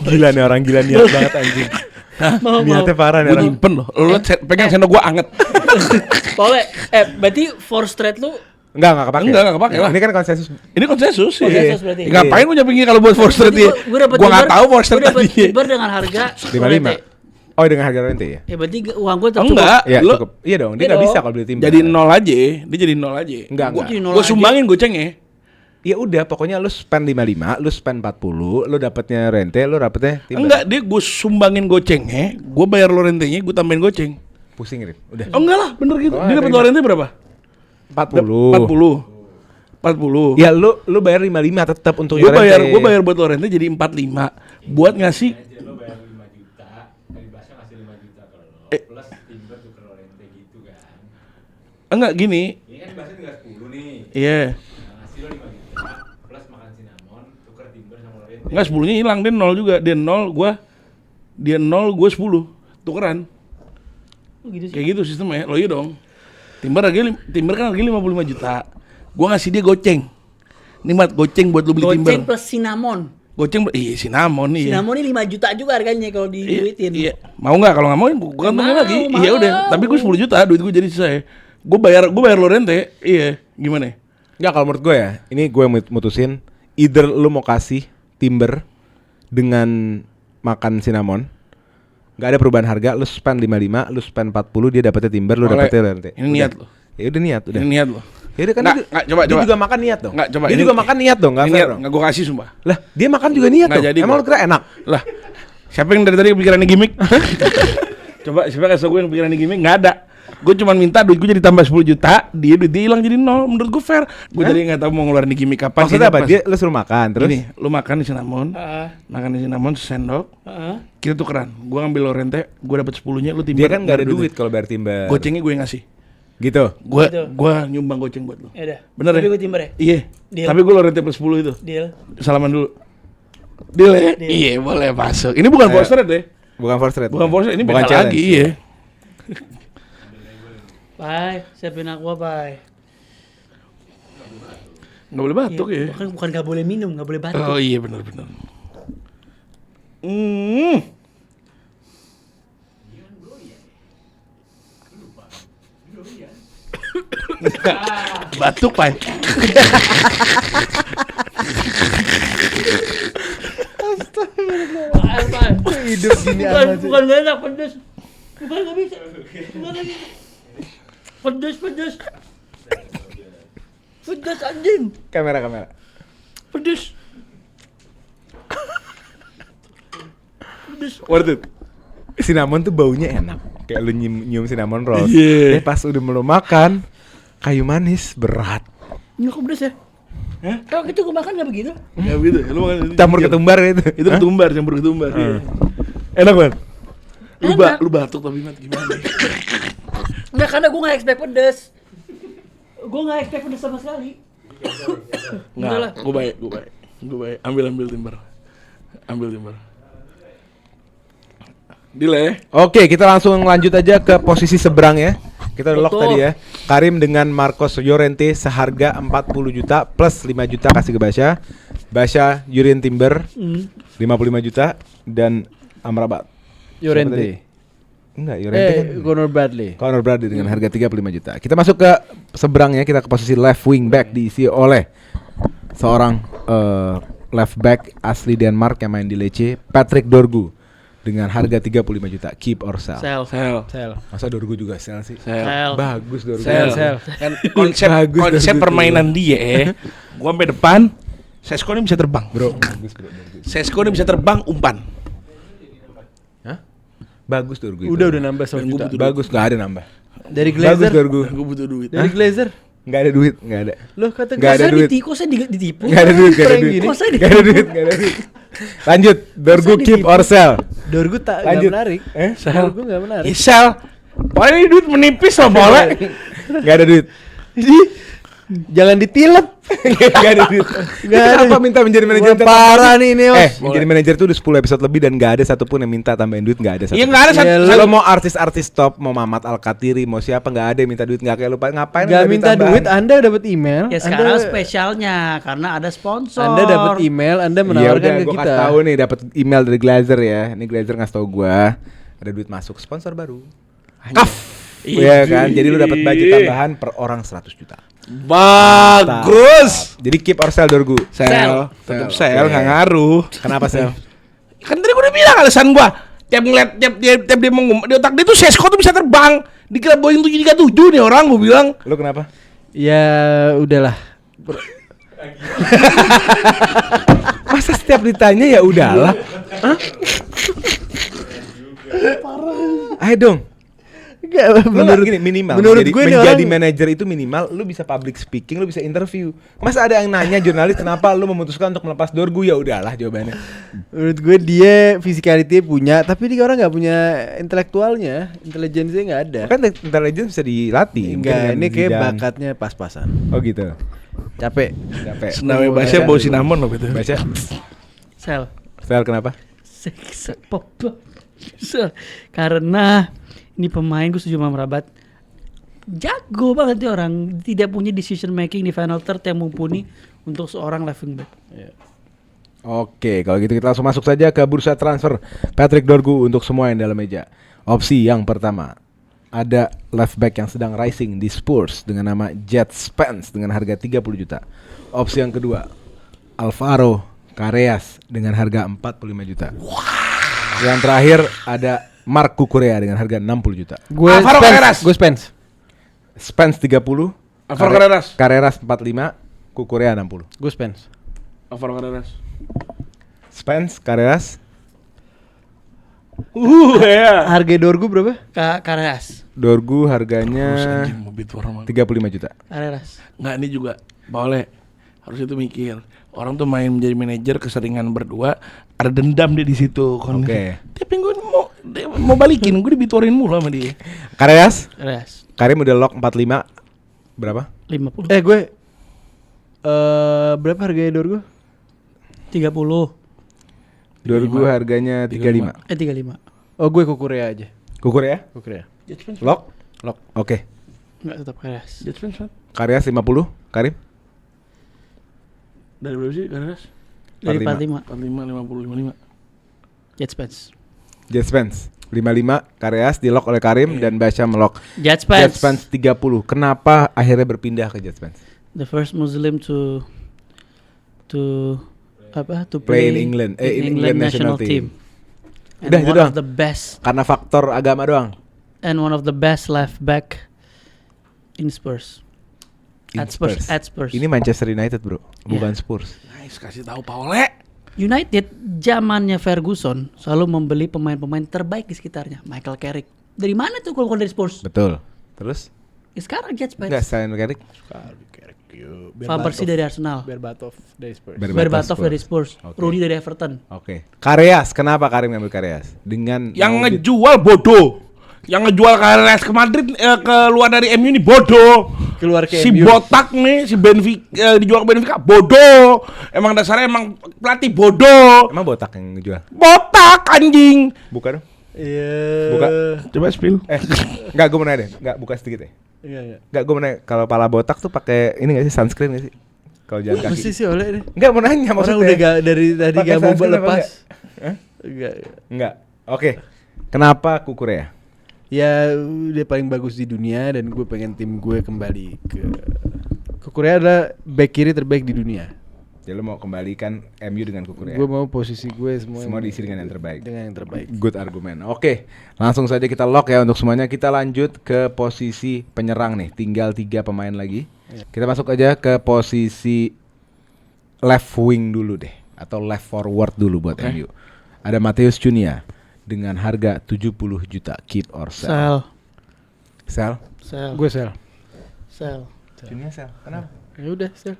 A: Gila nih orang gila niat banget anjing.
B: Mau.
A: Niatnya parah nih
C: gue
A: orang.
C: nyimpen loh. Lo pegang sendok gue anget.
B: Boleh. Berarti for straight lu
A: Enggak kepake.
C: Enggak kepake lah.
A: Ini kan konsensus.
C: Ini konsensus sih.
B: Konsensus berarti.
C: Ngapain gue nyapingin kalau buat Forster dia?
B: Gue dapet
C: Gue nggak
B: Timber,
C: tahu Forster
B: gue dapet
C: tadi.
B: Timber dengan harga
A: 55. Oh, dengan harga Llorente ya?
B: Ya berarti uang gue tetap
C: Enggak.
A: Iya,
C: Lo
A: cukup. Iya dong, dia
B: Iya
A: enggak
B: dong.
A: bisa kalau beli Timber.
C: jadi nol aja. Dia jadi nol aja.
A: Enggak.
B: Jadi nol
C: Gue
B: aja.
C: sumbangin gocengnya.
A: Ya udah, pokoknya lu spend 55, lu spend 40, lu dapatnya Rente, lu dapatnya Timber.
C: Enggak, dia gue sumbangin gocengnya, gue bayar Lorentenya, gue tambahin goceng.
A: Pusing, Rip. Udah.
C: Oh enggak lah, bener gitu.
A: Oh,
C: Dia dapat
A: terima.
C: Lorente berapa?
A: 40.
C: 40.
A: Ya lu bayar 55 tetap untuk
C: Gue
A: Llorente.
C: bayar buat Lorente jadi 45 buat ngasih.
D: Lo bayar 5 juta, dari Basya ngasih 5 juta ke lo, plus Timber tuh ke Llorente gitu kan.
C: Enggak gini.
D: Ini kan Basya tinggal 10 nih.
C: Iya.
D: Nah, ngasih lo 5 juta, plus makan cinnamon, tuker Timber sama Llorente.
C: Enggak 10-nya hilang, dia 0 juga. Dia 0, gue 10. Tukeran.
B: Oh, gitu sih.
C: Kayak gitu sistemnya. Lo iya dong. Timber kan harganya 55 juta. Gua ngasih dia goceng. Nih Mat, goceng buat lu beli
B: Goceng
C: Timber.
B: plus cinnamon.
C: Goceng, iya cinnamon iya.
B: Cinnamon ini 5 juta juga harganya kalau diduitin.
C: Iya. Mau nggak? Kalau nggak mau, gua kantongin
B: Mau,
C: lagi.
B: mau.
C: Iya udah. Tapi gua 10 juta, duit gua jadi sisa. Gua bayar Lorente. Iya. Gimana?
A: Enggak, kalau menurut gue ya, ini gue mutusin either lu mau kasih Timber dengan makan cinnamon. Gak ada perubahan harga, lu spend 55, lu spend 40, dia dapetnya Timber, lu
C: Oleh.
A: dapetnya Llorente.
C: Ini niat lo.
A: Ya udah niat, udah.
C: Ini niat lo.
A: Ya udah kan
C: Nggak,
A: dia,
C: coba,
A: dia
C: coba.
A: juga makan niat dong.
C: Nggak, coba.
A: Dia
C: Ini-
A: juga makan niat dong, enggak
C: Ini
A: fair
C: niat,
A: dong.
C: nggak gua kasih sumpah.
A: Lah, dia makan juga niat
C: Nggak
A: dong.
C: jadi
A: Emang
C: gua.
A: lu kira enak?
C: Lah, siapa yang dari tadi kepikirannya gimmick? Coba siapa kasih gue yang pikirannya gimmick? Nggak ada. Gue cuma minta duit gue jadi tambah 10 juta, dia hilang jadi 0. Menurut gue fair. Gue jadi nggak tahu mau ngeluarin di gimmick apa.
A: Maksudnya apa? Dia lu suruh makan terus?
C: Ini, lu makan di cinnamon,
B: Heeh.
C: makan di cinnamon sendok,
B: Heeh.
C: kita tukeran. Gue ngambil Lorente, gue dapat 10-nya, lu Timber.
A: Dia kan enggak ada
C: bayar
A: duit kalau bayar Timber.
C: Gocengnya gue yang ngasih.
A: Gitu.
B: Gitu.
C: Gue nyumbang goceng buat lu.
B: Ya udah.
C: Bener
B: Tapi
C: ya?
B: gue Timber ya?
C: Iya.
B: Deal.
C: Tapi gue Lorente plus 10 itu.
B: Deal.
C: Salaman dulu. Deal ya? Iya, boleh masuk. Ini bukan
A: Ayo.
C: first rate deh.
A: Bukan first rate.
C: Bukan first rate, ini
A: Bukan
C: beda
A: challenge.
C: lagi, iya.
B: Pai, siapin aqua, Pai.
C: Enggak boleh batuk ya.
B: Bukan nggak boleh minum, nggak boleh batuk.
C: Oh iya benar. Batuk, Pai.
B: Pai.
E: Hidup gini amat sih.
B: Bukan nggak enak, pedes. Bukan nggak bisa. Bukan lagi. Pedes. Pedes anjing.
A: Kamera.
B: Pedes.
A: Worth it. Cinnamon tuh baunya enak. Kayak lu nyium cinnamon roll.
C: Iya.
A: Pas udah mau makan, kayu manis berat.
B: Ini kok pedes ya?
C: Hah?
B: Kalau gitu gue makan nggak begitu?
C: Ya gitu. Lu makan itu.
A: Campur ketumbar gitu.
C: Itu ketumbar, campur ketumbar. Iya.
A: Enak banget.
B: Enak.
C: Lu batuk tapi Mat gimana?
B: Nggak, karena gue nggak expect pedes. Gue nggak expect pedes sama sekali. Enggak lah.
C: Gue baik. Ambil timber. Deal ya.
A: Oke, kita langsung lanjut aja ke posisi seberang ya. Kita udah lock
B: Betul.
A: tadi ya. Karim dengan Marcos Llorente seharga 40 juta plus 5 juta kasih ke Basya. Basya Jurien Timber 55 juta dan Amrabat.
E: Llorente.
A: Enggak, Llorente kan
E: Conor Bradley.
A: Conor Bradley dengan harga 35 juta. Kita masuk ke seberangnya, kita ke posisi left wing back diisi oleh seorang left back asli Denmark yang main di Lecce, Patrick Dorgu dengan harga 35 juta. Keep or sell.
C: Sel.
A: Masa Dorgu juga sell sih?
B: Sel.
A: Bagus Dorgu.
E: Sel.
C: Kan konsep
A: Bagus,
C: permainan dia gua sampai depan, Sesko ini bisa terbang.
A: Bro, bagus bro.
C: Sesko ini bisa terbang umpan.
A: Hah? Bagus Dorgu.
E: Udah nambah 1 juta.
A: Bagus, enggak ada nambah.
E: Dari
A: Bagus
E: Glazer.
A: Dorgu.
C: Gua butuh duit.
E: Dari Glazer.
A: Enggak ada duit, enggak ada.
E: Loh kata
A: Nggak ada
E: Glazer
A: duit.
B: Kok saya ditipu?
A: Enggak ada duit, enggak ada
E: Prank
A: duit.
E: gini.
B: Kok saya
A: Enggak ada duit, enggak ada duit. Lanjut, Dorgu
B: Masa
A: keep
B: ditipu?
A: or sell.
E: Dorgu tak nggak
A: Lanjut.
E: menarik.
A: Sell.
E: Dorgu nggak menarik.
C: Sel. Pokoknya ini duit menipis loh, boleh.
A: Enggak ada duit.
E: Jangan ditilep.
A: Enggak ada duit.
E: Nggak ada.
A: Kenapa minta menjadi manajer?
E: Wah, parah nih Neos.
A: Menjadi manajer tuh udah 10 episode lebih dan enggak ada satupun yang minta tambahin duit, enggak ada satu.
C: Iya enggak ada
E: Iya,
A: Kalau mau artis-artis top, mau Mamat Al-Katiri, mau siapa enggak ada yang minta duit, enggak kayak lupa ngapain
E: Gak
A: minta
E: minta duit, Anda dapat email.
B: Ya sekarang spesialnya karena ada sponsor.
E: Anda dapat email, Anda
A: Iya
E: menawarkan
A: udah,
E: ke
A: gue
E: kita.
A: kasih tahu nih, dapat email dari Glazer ya. Ini Glazer ngasih tahu gua ada duit masuk sponsor baru. Kaf. Iya kan, jadi lu dapat budget tambahan per orang 100 juta.
C: Bagus.
A: Jadi keep or sell Dorgu.
C: Sel. Tetap sel
A: Oke.
C: enggak ngaruh.
A: Kenapa sel?
C: Kan tadi gua udah bilang alasan gua. Tiap ngeliat tiap dia mau di otak dia tuh Sesko tuh bisa terbang. Dikira Boeing 737 nih orang gua bilang.
A: Lu kenapa?
E: Ya udahlah.
A: Masa setiap ditanya ya udahlah. Hah? Ayo dong.
E: Enggak,
A: Menurut gini minimal
E: menurut
A: menjadi,
E: gue nih
A: menjadi
E: orang-
A: manajer itu minimal lu bisa public speaking, lu bisa interview. Masa ada yang nanya jurnalis kenapa lu memutuskan untuk melepas Dorgu, ya udahlah jawabannya.
E: Menurut gue dia physicality punya, tapi dia orang nggak punya intelektualnya, intelijensinya nggak ada.
A: Kan intelligence bisa dilatih. mungkin
E: Enggak,
A: dengan
E: ini kayak
A: Zidane.
E: bakatnya pas-pasan.
A: Oh gitu.
E: Capek.
A: Capek.
C: Senawe bahasa bau cinnamon loh betul.
A: Baca.
B: Sel.
A: Sel kenapa?
B: Pop. Sel. Karena ini pemain gue setuju sama Merabat. Jago banget nih orang, tidak punya decision making di final third yang mumpuni untuk seorang left wing back.
A: Oke, kalau gitu kita langsung masuk saja ke bursa transfer Patrick Dorgu untuk semua yang dalam meja. Opsi yang pertama, ada left back yang sedang rising di Spurs dengan nama Jet Spence dengan harga 30 juta. Opsi yang kedua, Alvaro Carreras dengan harga 45 juta. Yang terakhir ada Marc Cucurella dengan harga 60 juta.
E: Gue
C: Alvaro Carreras.
E: Gue Spence.
A: Spence 30,
C: Alvaro Carreras.
A: Carreras 45, Cucurella 60.
E: Gue Spence.
C: Alvaro Carreras.
A: Spence, Carreras,
C: Ya.
E: Harga Dorgu berapa?
B: Carreras.
A: Dorgu
C: Terus
A: harganya
C: anjing mau beat orang.
A: 35 juta.
B: Carreras.
C: Nggak, ini juga boleh. Harus itu mikir. Orang tuh main menjadi manajer keseringan berdua, ada dendam dia di situ.
A: Oke.
C: Tapi gue mau balikin, gue dibitorin mulu sama dia.
A: Carreras,
B: Carreras.
A: Karim udah lock 45. Berapa?
B: 50.
E: Gue berapa harganya Dorgu?
B: 30.
A: 2000 harganya 35.
B: 35.
E: Oh, gue Kukurea aja.
A: Kukurea?
E: Kukurea.
C: Judge Spence.
A: Lock?
E: Lock.
A: Oke.
B: Enggak tetap Karas.
C: Judge Spence. Mat.
A: Karyas 50, Karim?
C: Dari berapa sih Karas?
B: Dari
A: 45.
B: 45.
C: 45, 50, 55.
B: Jet Spence.
A: Jet Spence 55, Karyas di lock oleh Karim dan Basya melock.
B: Jet
A: Jet
B: Spence.
A: Spence 30. Kenapa akhirnya berpindah ke Jet Spence?
B: The first Muslim to
A: Play in England.
B: in England national team. And
A: Udah, itu
B: one
A: doang.
B: of the best
A: Karena faktor agama doang.
B: and one of the best left back in Spurs.
A: In
B: At Spurs.
A: Ini Manchester United, Bro. Bukan
B: Iya.
A: Spurs.
C: Nice, kasih tahu Paule.
B: United zamannya Ferguson selalu membeli pemain-pemain terbaik di sekitarnya. Michael Carrick. Dari mana tuh kalau bukan dari Spurs?
A: Betul. Terus?
B: Ya sekarang Jet
A: Enggak,
B: Spence.
A: selain Carrick.
B: Van Persie dari Arsenal.
E: Berbatov dari Spurs.
B: Berbatov dari Spurs.
A: Oke.
B: Rudy dari Everton.
A: Oke. Karyas, kenapa Karim ngambil Karyas? Dengan
C: Yang
A: mau bid-
C: ngejual bodoh. Yang ngejual Karas ke Madrid keluar dari MU ini bodoh.
E: Keluar ke
C: Si
E: MU.
C: botak nih, si Benfica dijual ke Benfica bodoh. Emang dasarnya emang pelatih bodoh.
A: Emang botak yang ngejual?
C: Botak anjing.
A: Buka dong.
E: Iya.
A: Buka.
C: Coba spill.
A: Enggak, gue mau nanya deh. Enggak, buka sedikit ya.
E: Iya.
A: Enggak, gue mau nanya, kalau pala botak tuh pakai ini enggak sih, sunscreen enggak sih? Kalau jalan kaki.
E: Mesti sih oleh deh.
A: Enggak, mau nanya maksudnya.
E: Orang udah gak, dari tadi
A: Pakai
E: gak mau
A: sunscreen apa
E: lepas.
A: enggak? Hah?
E: Enggak.
A: Enggak. Oke. Kenapa Kukurea?
E: Ya dia paling bagus di dunia dan gue pengen tim gue kembali ke Kukurea adalah back kiri terbaik di dunia.
A: Jadi lo mau kembalikan MU dengan Kukurea?
E: Gue mau posisi gue
A: Semua diisi dengan yang terbaik.
E: Dengan yang terbaik.
A: Good argumen. Oke, langsung saja kita lock ya untuk semuanya. Kita lanjut ke posisi penyerang nih. Tinggal 3 pemain lagi. Kita masuk aja ke posisi left wing dulu deh, atau left forward dulu buat MU. Ada Matheus Cunha dengan harga 70 juta. Keep or sell?
B: Sell.
A: Sell?
B: Sell.
E: Gue sel.
B: Sell.
A: Cunha sell. Kenapa?
E: Ya udah sel.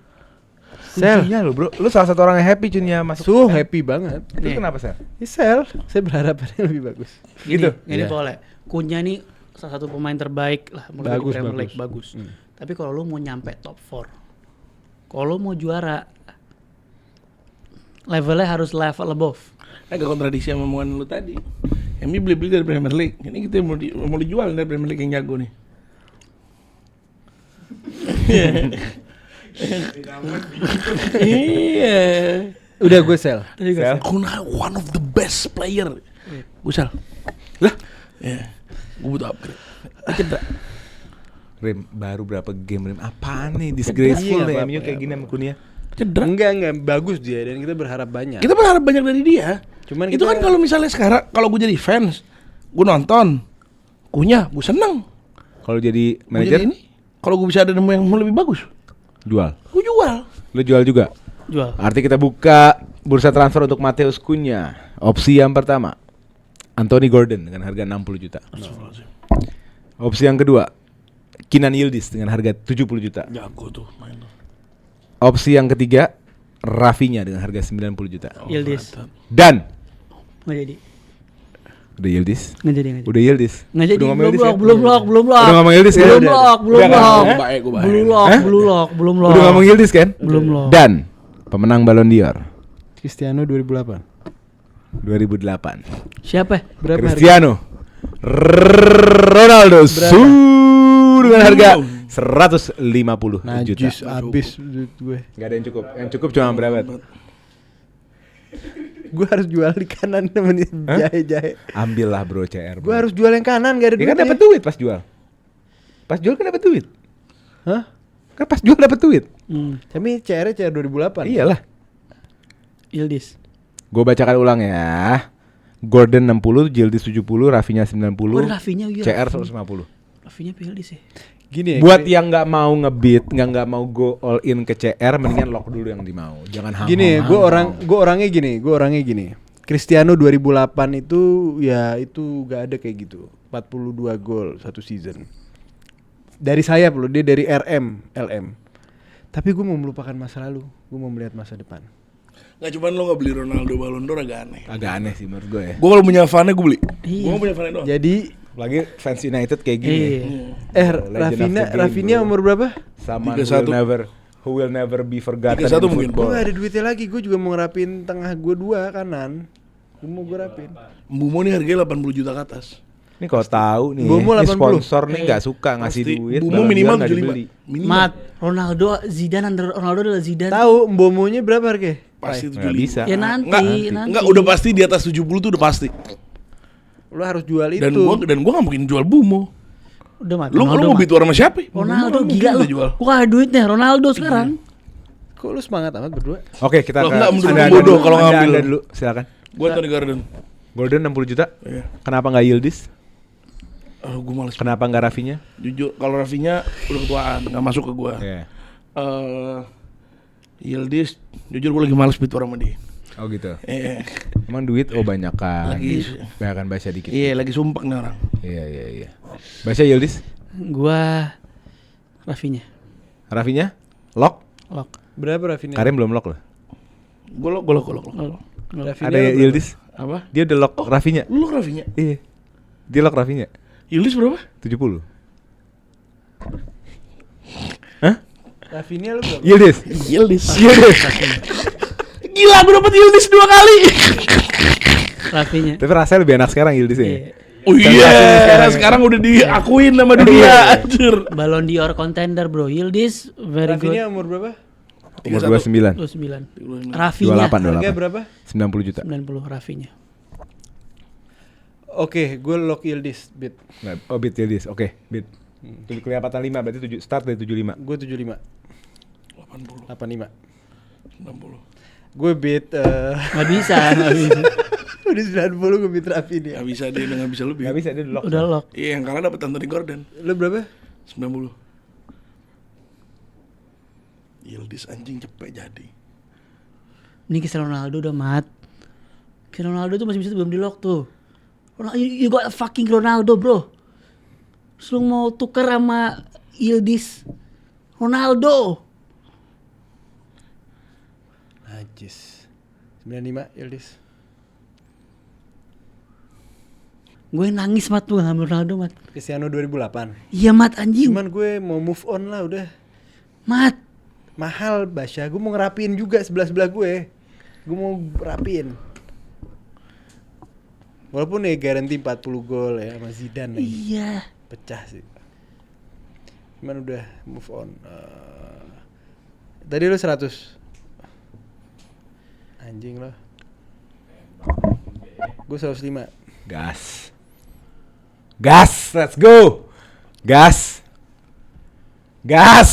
A: Cunha lo bro. Lu salah satu orang yang happy Cunha masuk.
E: Happy banget.
A: Itu
B: Nih.
A: kenapa sel?
E: Ya, sel. Saya berharap ada yang lebih bagus.
B: Gini,
A: Gitu?
B: Ini
E: Iya.
B: boleh. Cunha nih salah satu pemain terbaik lah menurut
E: Bagus,
B: Premier
E: bagus.
B: League, bagus. Tapi kalau lu mau nyampe top 4, kalau lu mau juara, levelnya harus level above.
C: Agak kontradiksi sama omongan lu tadi. MU beli dari Premier League. Ini kita mau dijual dari Premier League yang jago nih. Iya.
E: Udah gue sel.
A: Sel?
C: Kuna one of the best player. Gue sel. Lah? Ya. Gue butuh upgrade. Dia cedera.
A: Rim, baru berapa game Rim? Apaan nih? Disgraceful
E: Iya,
A: nih
E: apa-apa,
A: MU kayak gini sama Cunha.
C: Cedera.
E: Enggak bagus dia dan kita berharap banyak.
C: Kita berharap banyak dari dia.
E: Cuman
C: itu
E: kita-
C: kan kalau misalnya sekarang kalau gue jadi fans, gue nonton, Cunha, gue seneng.
A: Kalau jadi
C: Gua
A: manajer,
C: jadi ini, kalau gue bisa ada nemu yang lebih bagus,
A: jual.
C: gue jual.
A: Lu jual juga?
B: Jual.
A: Arti kita buka bursa transfer untuk Matheus Cunha. Opsi yang pertama, Anthony Gordon dengan harga 60 juta. Opsi yang kedua, Kenan Yildiz dengan harga 70 juta.
C: Jago tuh main tuh.
A: Opsi yang ketiga, Rafinha dengan harga 90 juta.
B: Yildiz.
A: Dan
B: Nggak jadi.
A: udah Yildiz.
B: Nggak jadi.
A: Udah Yildiz.
B: Nggak jadi.
A: Udah ngomong
B: Belum
A: Yildiz
B: lock,
A: ya?
B: belum lock, belum lock.
A: Udah ngomong Yildiz ya?
B: Belum
A: Udah,
B: lock,
A: udah.
B: belum
A: Udah kan?
B: lock.
C: Gue baik.
B: Belum lock,
A: Hah?
B: belum lock, belum lock.
A: Udah ngomong Yildiz kan?
B: Belum lock.
A: Dan pemenang Ballon d'Or
E: Cristiano 2008.
A: 2008.
B: Siapa?
E: Berapa harga?
A: Cristiano Ronaldo dengan harga 150 juta.
E: Najis abis duit gue.
A: Gak ada yang cukup. Yang cukup cuma berapa?
E: Gue harus jual di kanan temen jahe-jahe.
A: Ambillah bro CR.
E: Gue harus jual yang kanan gak ada
A: Dia kan
E: duitnya.
A: dapat duit pas jual. Pas jual kan dapat duit.
E: Hah?
A: Kan pas jual dapat duit.
E: Tapi CR-nya CR 2008.
A: Iyalah.
B: Yildiz.
A: Gue bacakan ulang ya. Gordon 60, Yildiz 70, Rafinha 90,
B: Oh, Rafinha, iya.
A: CR 150.
B: Rafinha Yildiz ya.
E: Gini ya.
A: Buat yang nggak mau ngebit, nggak mau go all in ke CR, mendingan lock dulu yang dimau. Jangan
E: Gini, gue orangnya gini. Cristiano 2008 itu ya itu gak ada kayak gitu. 42 gol satu season. Dari sayap loh, dia dari LM. Tapi gue mau melupakan masa lalu, gue mau melihat masa depan.
C: Nggak cuman lo nggak beli Ronaldo Ballon d'Or agak aneh.
A: Agak aneh sih menurut gue ya.
C: Gue kalau punya Vane gue beli.
B: Iya.
C: Gue punya Vane doang.
E: Jadi
A: Lagi fans United kayak gini.
B: Iya.
A: Legend of the game,
E: Rafinha
A: bro.
E: umur berapa?
A: Sama
C: 31.
A: who will never be forgotten
C: 31
A: in
C: mungkin.
E: Gue
A: football.
E: gak ada duitnya lagi, gue juga mau ngerapin tengah gue 2 kanan. Mau gue rapin.
C: Mbumo nih harganya 80 juta ke atas.
A: Ini kalau tahu nih,
E: Bomo
A: ini
E: 80.
A: sponsor nih nggak suka ngasih
C: Pasti.
A: duit.
C: Mbumo
A: barang
C: minimal
A: dia nggak
C: 75.
A: dibeli.
C: Minimal.
B: Mat, Ronaldo adalah Zidane.
E: Tahu Mbomonya berapa harga?
C: Pasti
A: Nggak
C: 75.
A: bisa.
B: Ya nanti.
C: Enggak, udah pasti di atas 70 tuh udah pasti.
E: Lo harus jual itu.
C: Dan gua enggak mungkin jual Bumo.
B: Udah Mat.
C: Lu
B: Ronaldo,
C: mau
B: Mat.
C: bitu sama siapa?
B: Ronaldo
C: Bumo
B: gila
C: mungkin
B: lu.
C: udah jual.
B: Gua ada duitnya Ronaldo sekarang.
E: Kok lu semangat amat berdua?
A: Oke, kita
C: Lo
A: ke
C: nggak menurut
A: Anda
C: bodoh
A: dulu.
C: kalau ngambil.
A: Anda dulu, silakan.
C: Gua Tony Garden.
A: Golden 60 juta.
C: Iya.
A: Kenapa nggak Yildiz?
C: Gua males.
A: Kenapa nggak Rafinya?
C: Jujur kalau Rafinya udah ketuaan, enggak masuk ke gua.
A: Iya.
C: Yildiz, jujur gua lagi males bitu sama dia.
A: Oh gitu.
C: Iya.
A: Emang duit banyak kan.
C: Lagi-
A: Banyakan baca dikit.
C: Iya, lagi sumpek nih orang.
A: Iya. Baca Yildiz.
B: Gua Rafinya.
A: Rafinya? Lock?
B: Lock.
E: Berapa Rafinha?
A: Karim belum lock loh.
C: Gua lo.
E: Rafinha
A: Ada
E: berapa?
A: Yildiz.
C: Apa?
A: Dia udah lock Rafinya.
C: Lu Rafinya?
A: Iya. Dia lock Rafinya.
C: Yildiz berapa?
A: 70. Hah?
E: Rafinha lu berapa?
A: Yildiz.
C: Yildiz.
A: Gila,
C: gue dapet Yildiz 2 kali.
B: Rafinya.
A: Tapi rasanya lebih enak sekarang Yildiz ya.
B: Iya.
C: Oh iya, sekarang udah diakuin sama dunia, anjir.
B: Ballon d'Or contender bro. Yildiz very
E: Rafinha
B: good.
E: umur berapa?
A: Umur 29.
B: 29. Rafinya
A: 28,
E: Harga
A: 28.
E: berapa?
A: 90 juta.
B: 90 Rafinya.
E: Oke, gue lock Yildiz bid.
A: Oh, bid Yildiz. Oke, bid. Kelihatan 5 berarti 7 start dari 75.
E: Gue 75.
C: 80,
E: 85.
C: 60.
E: Gue bid
B: Nggak bisa.
E: udah 90 gue bid Rafinha.
C: Gak bisa dia, udah gak bisa lebih.
A: Enggak bisa dia lock.
B: Udah lock.
C: Iya, yang kalah dapet Anthony Gordon
E: Lu berapa?
C: 90. Yildiz anjing cepet jadi.
B: Ini Cristiano Ronaldo udah mat. Cristiano Ronaldo tuh masih bisa belum di lock tuh. You got a fucking Ronaldo bro. Terus lu mau tuker sama Yildiz Ronaldo.
E: Najis. 95 Yildiz.
B: Gue nangis mat tuh ngambil Ronaldo mat.
E: Cristiano 2008.
B: Iya mat anjing.
E: Cuman gue mau move on lah udah.
B: Mat.
E: Mahal Basya, gue mau ngerapiin juga sebelah-sebelah gue. Gue mau rapiin. Walaupun ya garanti 40 gol ya sama Zidane nih.
B: Iya.
E: Pecah sih. Cuman udah move on. Tadi lu 100. Anjing lo. Gue 105.
A: Gas. Gas, let's go. Gas. Gas.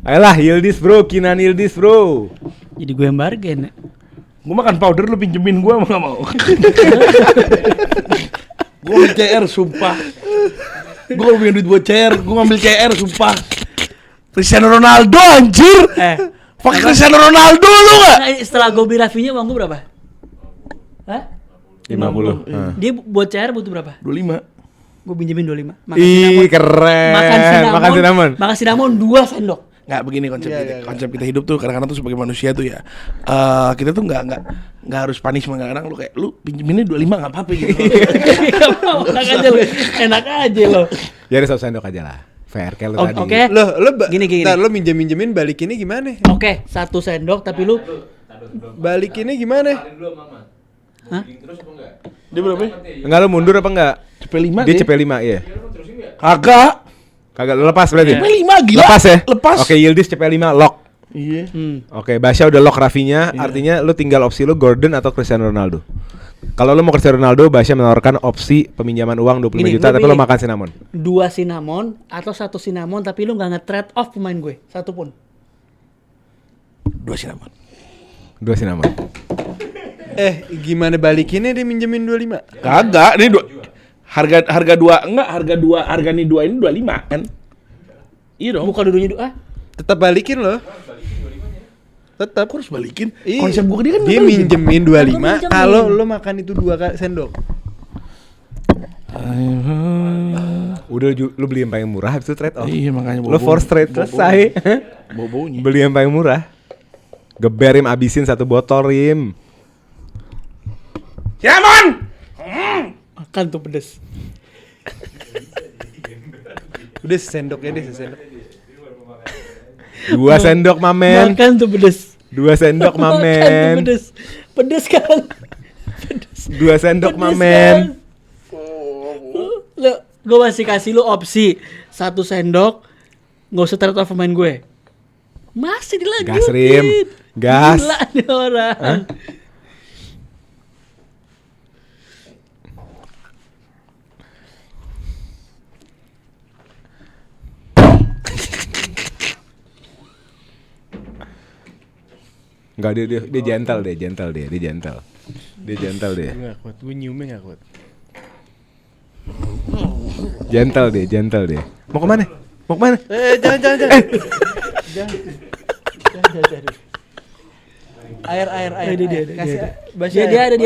A: Ayolah Yildiz bro, Kinan Yildiz bro.
B: Jadi gue yang bargain ya.
C: Gue makan powder lu pinjemin gue emang gak mau. Gue ambil CR sumpah. Gue kalau punya duit buat CR, gue ngambil CR sumpah. Cristiano Ronaldo anjir. Pakai Cristiano Ronaldo lu gak?
B: Nah, setelah gue beli Rafinya uang gue berapa? Hah?
A: 50.
B: Dia buat CR butuh berapa?
C: 25.
B: Gue pinjemin 25.
A: Ih, keren.
B: Makan cinnamon.
A: Makan
B: Makan cinnamon 2 sendok.
C: Nggak begini konsep
E: Nggak,
C: kita,
E: nggak.
C: konsep kita hidup tuh kadang-kadang tuh sebagai manusia tuh ya kita tuh nggak harus punishment, kadang-kadang lu kayak lu pinjeminnya 25 nggak apa-apa gitu.
B: Enak aja lo. Enak aja lo.
A: Jadi 1 sendok aja lah. Fair kayak lu tadi.
B: Oke.
E: Lo
B: Gini.
E: Ntar lo minjemin balikinnya gimana?
B: Oke, 1 sendok tapi lu
E: Balikinnya gimana?
B: Hah?
D: Terus apa enggak?
C: Dia berapa?
A: Enggak, lu mundur apa enggak?
C: CP5
A: Dia CP5 iya.
C: Kagak.
A: Kagak lu lepas berarti.
C: CP5 gila.
A: Lepas ya?
C: Lepas.
A: Oke, Yildiz CP5 lock.
C: Iya.
A: Oke, Basya udah lock Rafinya, artinya lu tinggal opsi lu Gordon atau Cristiano Ronaldo. Kalau lu mau Cristiano Ronaldo, Basya menawarkan opsi peminjaman uang 25
B: Gini,
A: juta
B: lu
A: tapi lu
B: pilih.
A: makan cinnamon.
B: 2 cinnamon atau 1 cinnamon tapi lu nggak nge-trade off pemain gue satu pun.
C: 2 cinnamon.
A: 2 cinnamon.
E: Gimana balikinnya dia minjemin 25?
C: Kagak, ini harga nih dua ini 25 kan? Iya dong.
B: Buka dulunya doa.
E: Tetap balikin loh. Tetap
C: Aku harus balikin.
E: Iya.
C: Konsep gua ke dia kan
E: dia
C: balikin.
E: minjemin 25
B: minjemin.
E: kalau lo makan itu 2 kali sendok.
A: Udah lu beli yang paling murah habis itu trade off.
C: Iya makanya
A: Lu force trade selesai.
C: Bobonya.
A: Beli yang paling murah. Geberim abisin 1 botol Rim.
C: Cinnamon.
B: Makan tuh pedes.
E: Udah sendoknya deh sendok.
A: 2 sendok mamen.
B: Makan tuh pedes.
A: 2 sendok
B: Makan tuh
A: mamen.
B: pedes. Pedes kan?
A: 2 sendok
B: Pedes
A: mamen.
B: Lo, gue masih kasih lu opsi 1 sendok, nggak usah trade off pemain gue. Masih dilanjutin.
A: Gas, Rim. Gas.
B: Gila nih orang.
A: Enggak, dia gentle deh. Dia gentle deh.
E: Gue gak kuat, gue nyiumnya gak kuat.
A: Gentle deh. Mau kemana?
E: Jangan. Air.
B: Dia
E: Kasih
B: ada.
E: Basya.
B: Dia ada.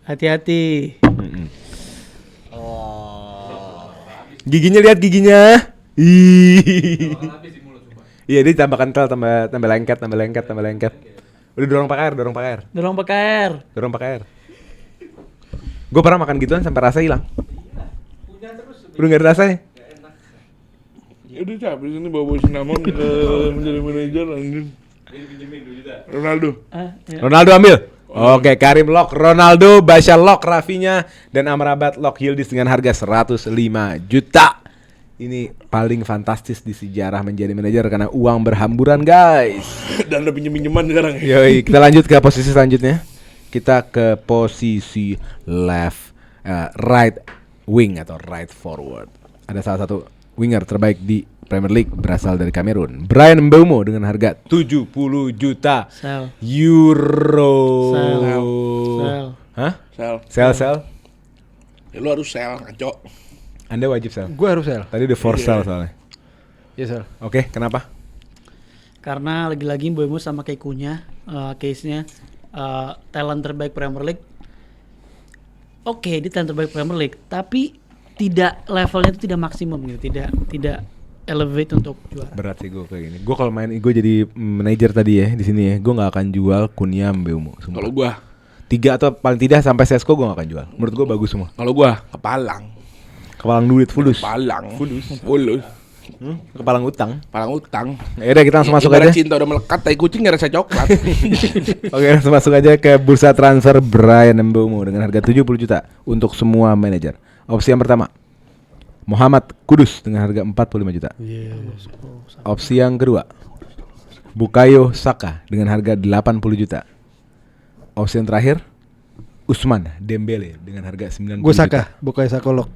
B: Hati-hati.
A: Giginya lihat giginya. Ih. Iya, dia tambah kental, tambah lengket. Udah dorong pakai air.
B: Dorong pakai air.
A: Gue pernah makan gituan sampai rasa hilang. Udah nggak ada rasanya.
C: Ya udah capek sini bawa cinnamon ke menjadi manajer anjing. Ronaldo.
B: Ya.
A: Ronaldo ambil. Oke, Karim lock Ronaldo, Basya lock Rafinya, dan Amrabat lock Yildiz dengan harga 105 juta. Ini paling fantastis di sejarah menjadi manajer karena uang berhamburan, guys.
C: Dan ada pinjem-pinjeman sekarang.
A: Yoi, kita lanjut ke posisi selanjutnya. Kita ke posisi right wing atau right forward. Ada salah satu winger terbaik di Premier League berasal dari Kamerun, Bryan Mbeumo dengan harga 70 juta
B: Sel.
A: euro.
B: Sel.
A: Hah?
C: Sel.
A: Sel.
C: Ya lu harus sel, ngaco.
A: Anda wajib sel.
E: Gue harus sel.
A: Tadi udah force sel soalnya.
E: Iya sel.
A: Oke, kenapa?
B: Karena lagi-lagi Mbeumo sama kayak Kunya, case-nya talent terbaik Premier League. Oke, dia talent terbaik Premier League, tapi tidak levelnya itu tidak maksimum gitu, tidak elevate untuk juara.
A: Berat sih gue kayak gini. Gue kalau main gue jadi manajer tadi ya di sini ya, gue nggak akan jual Kunya Mbeumo.
C: Kalau gua
A: 3 atau paling tidak sampai Sesko gue gak akan jual. Menurut gue bagus semua.
C: Kalau gua kepalang
A: Duit fulus. Kepalang utang.
C: Palang utang.
A: Yaudah kita langsung masuk
C: Ibarat
A: aja.
C: cinta udah melekat, tai kucing nggak rasa coklat.
A: Oke, langsung masuk aja ke bursa transfer Bryan Mbeumo dengan harga 70 juta untuk semua manajer. Opsi yang pertama, Muhammad Kudus dengan harga 45 juta. Opsi yang kedua, Bukayo Saka dengan harga 80 juta. Opsi yang terakhir, Ousmane Dembele dengan harga 90
E: Gue
A: juta.
E: Saka, bukan Sakolok.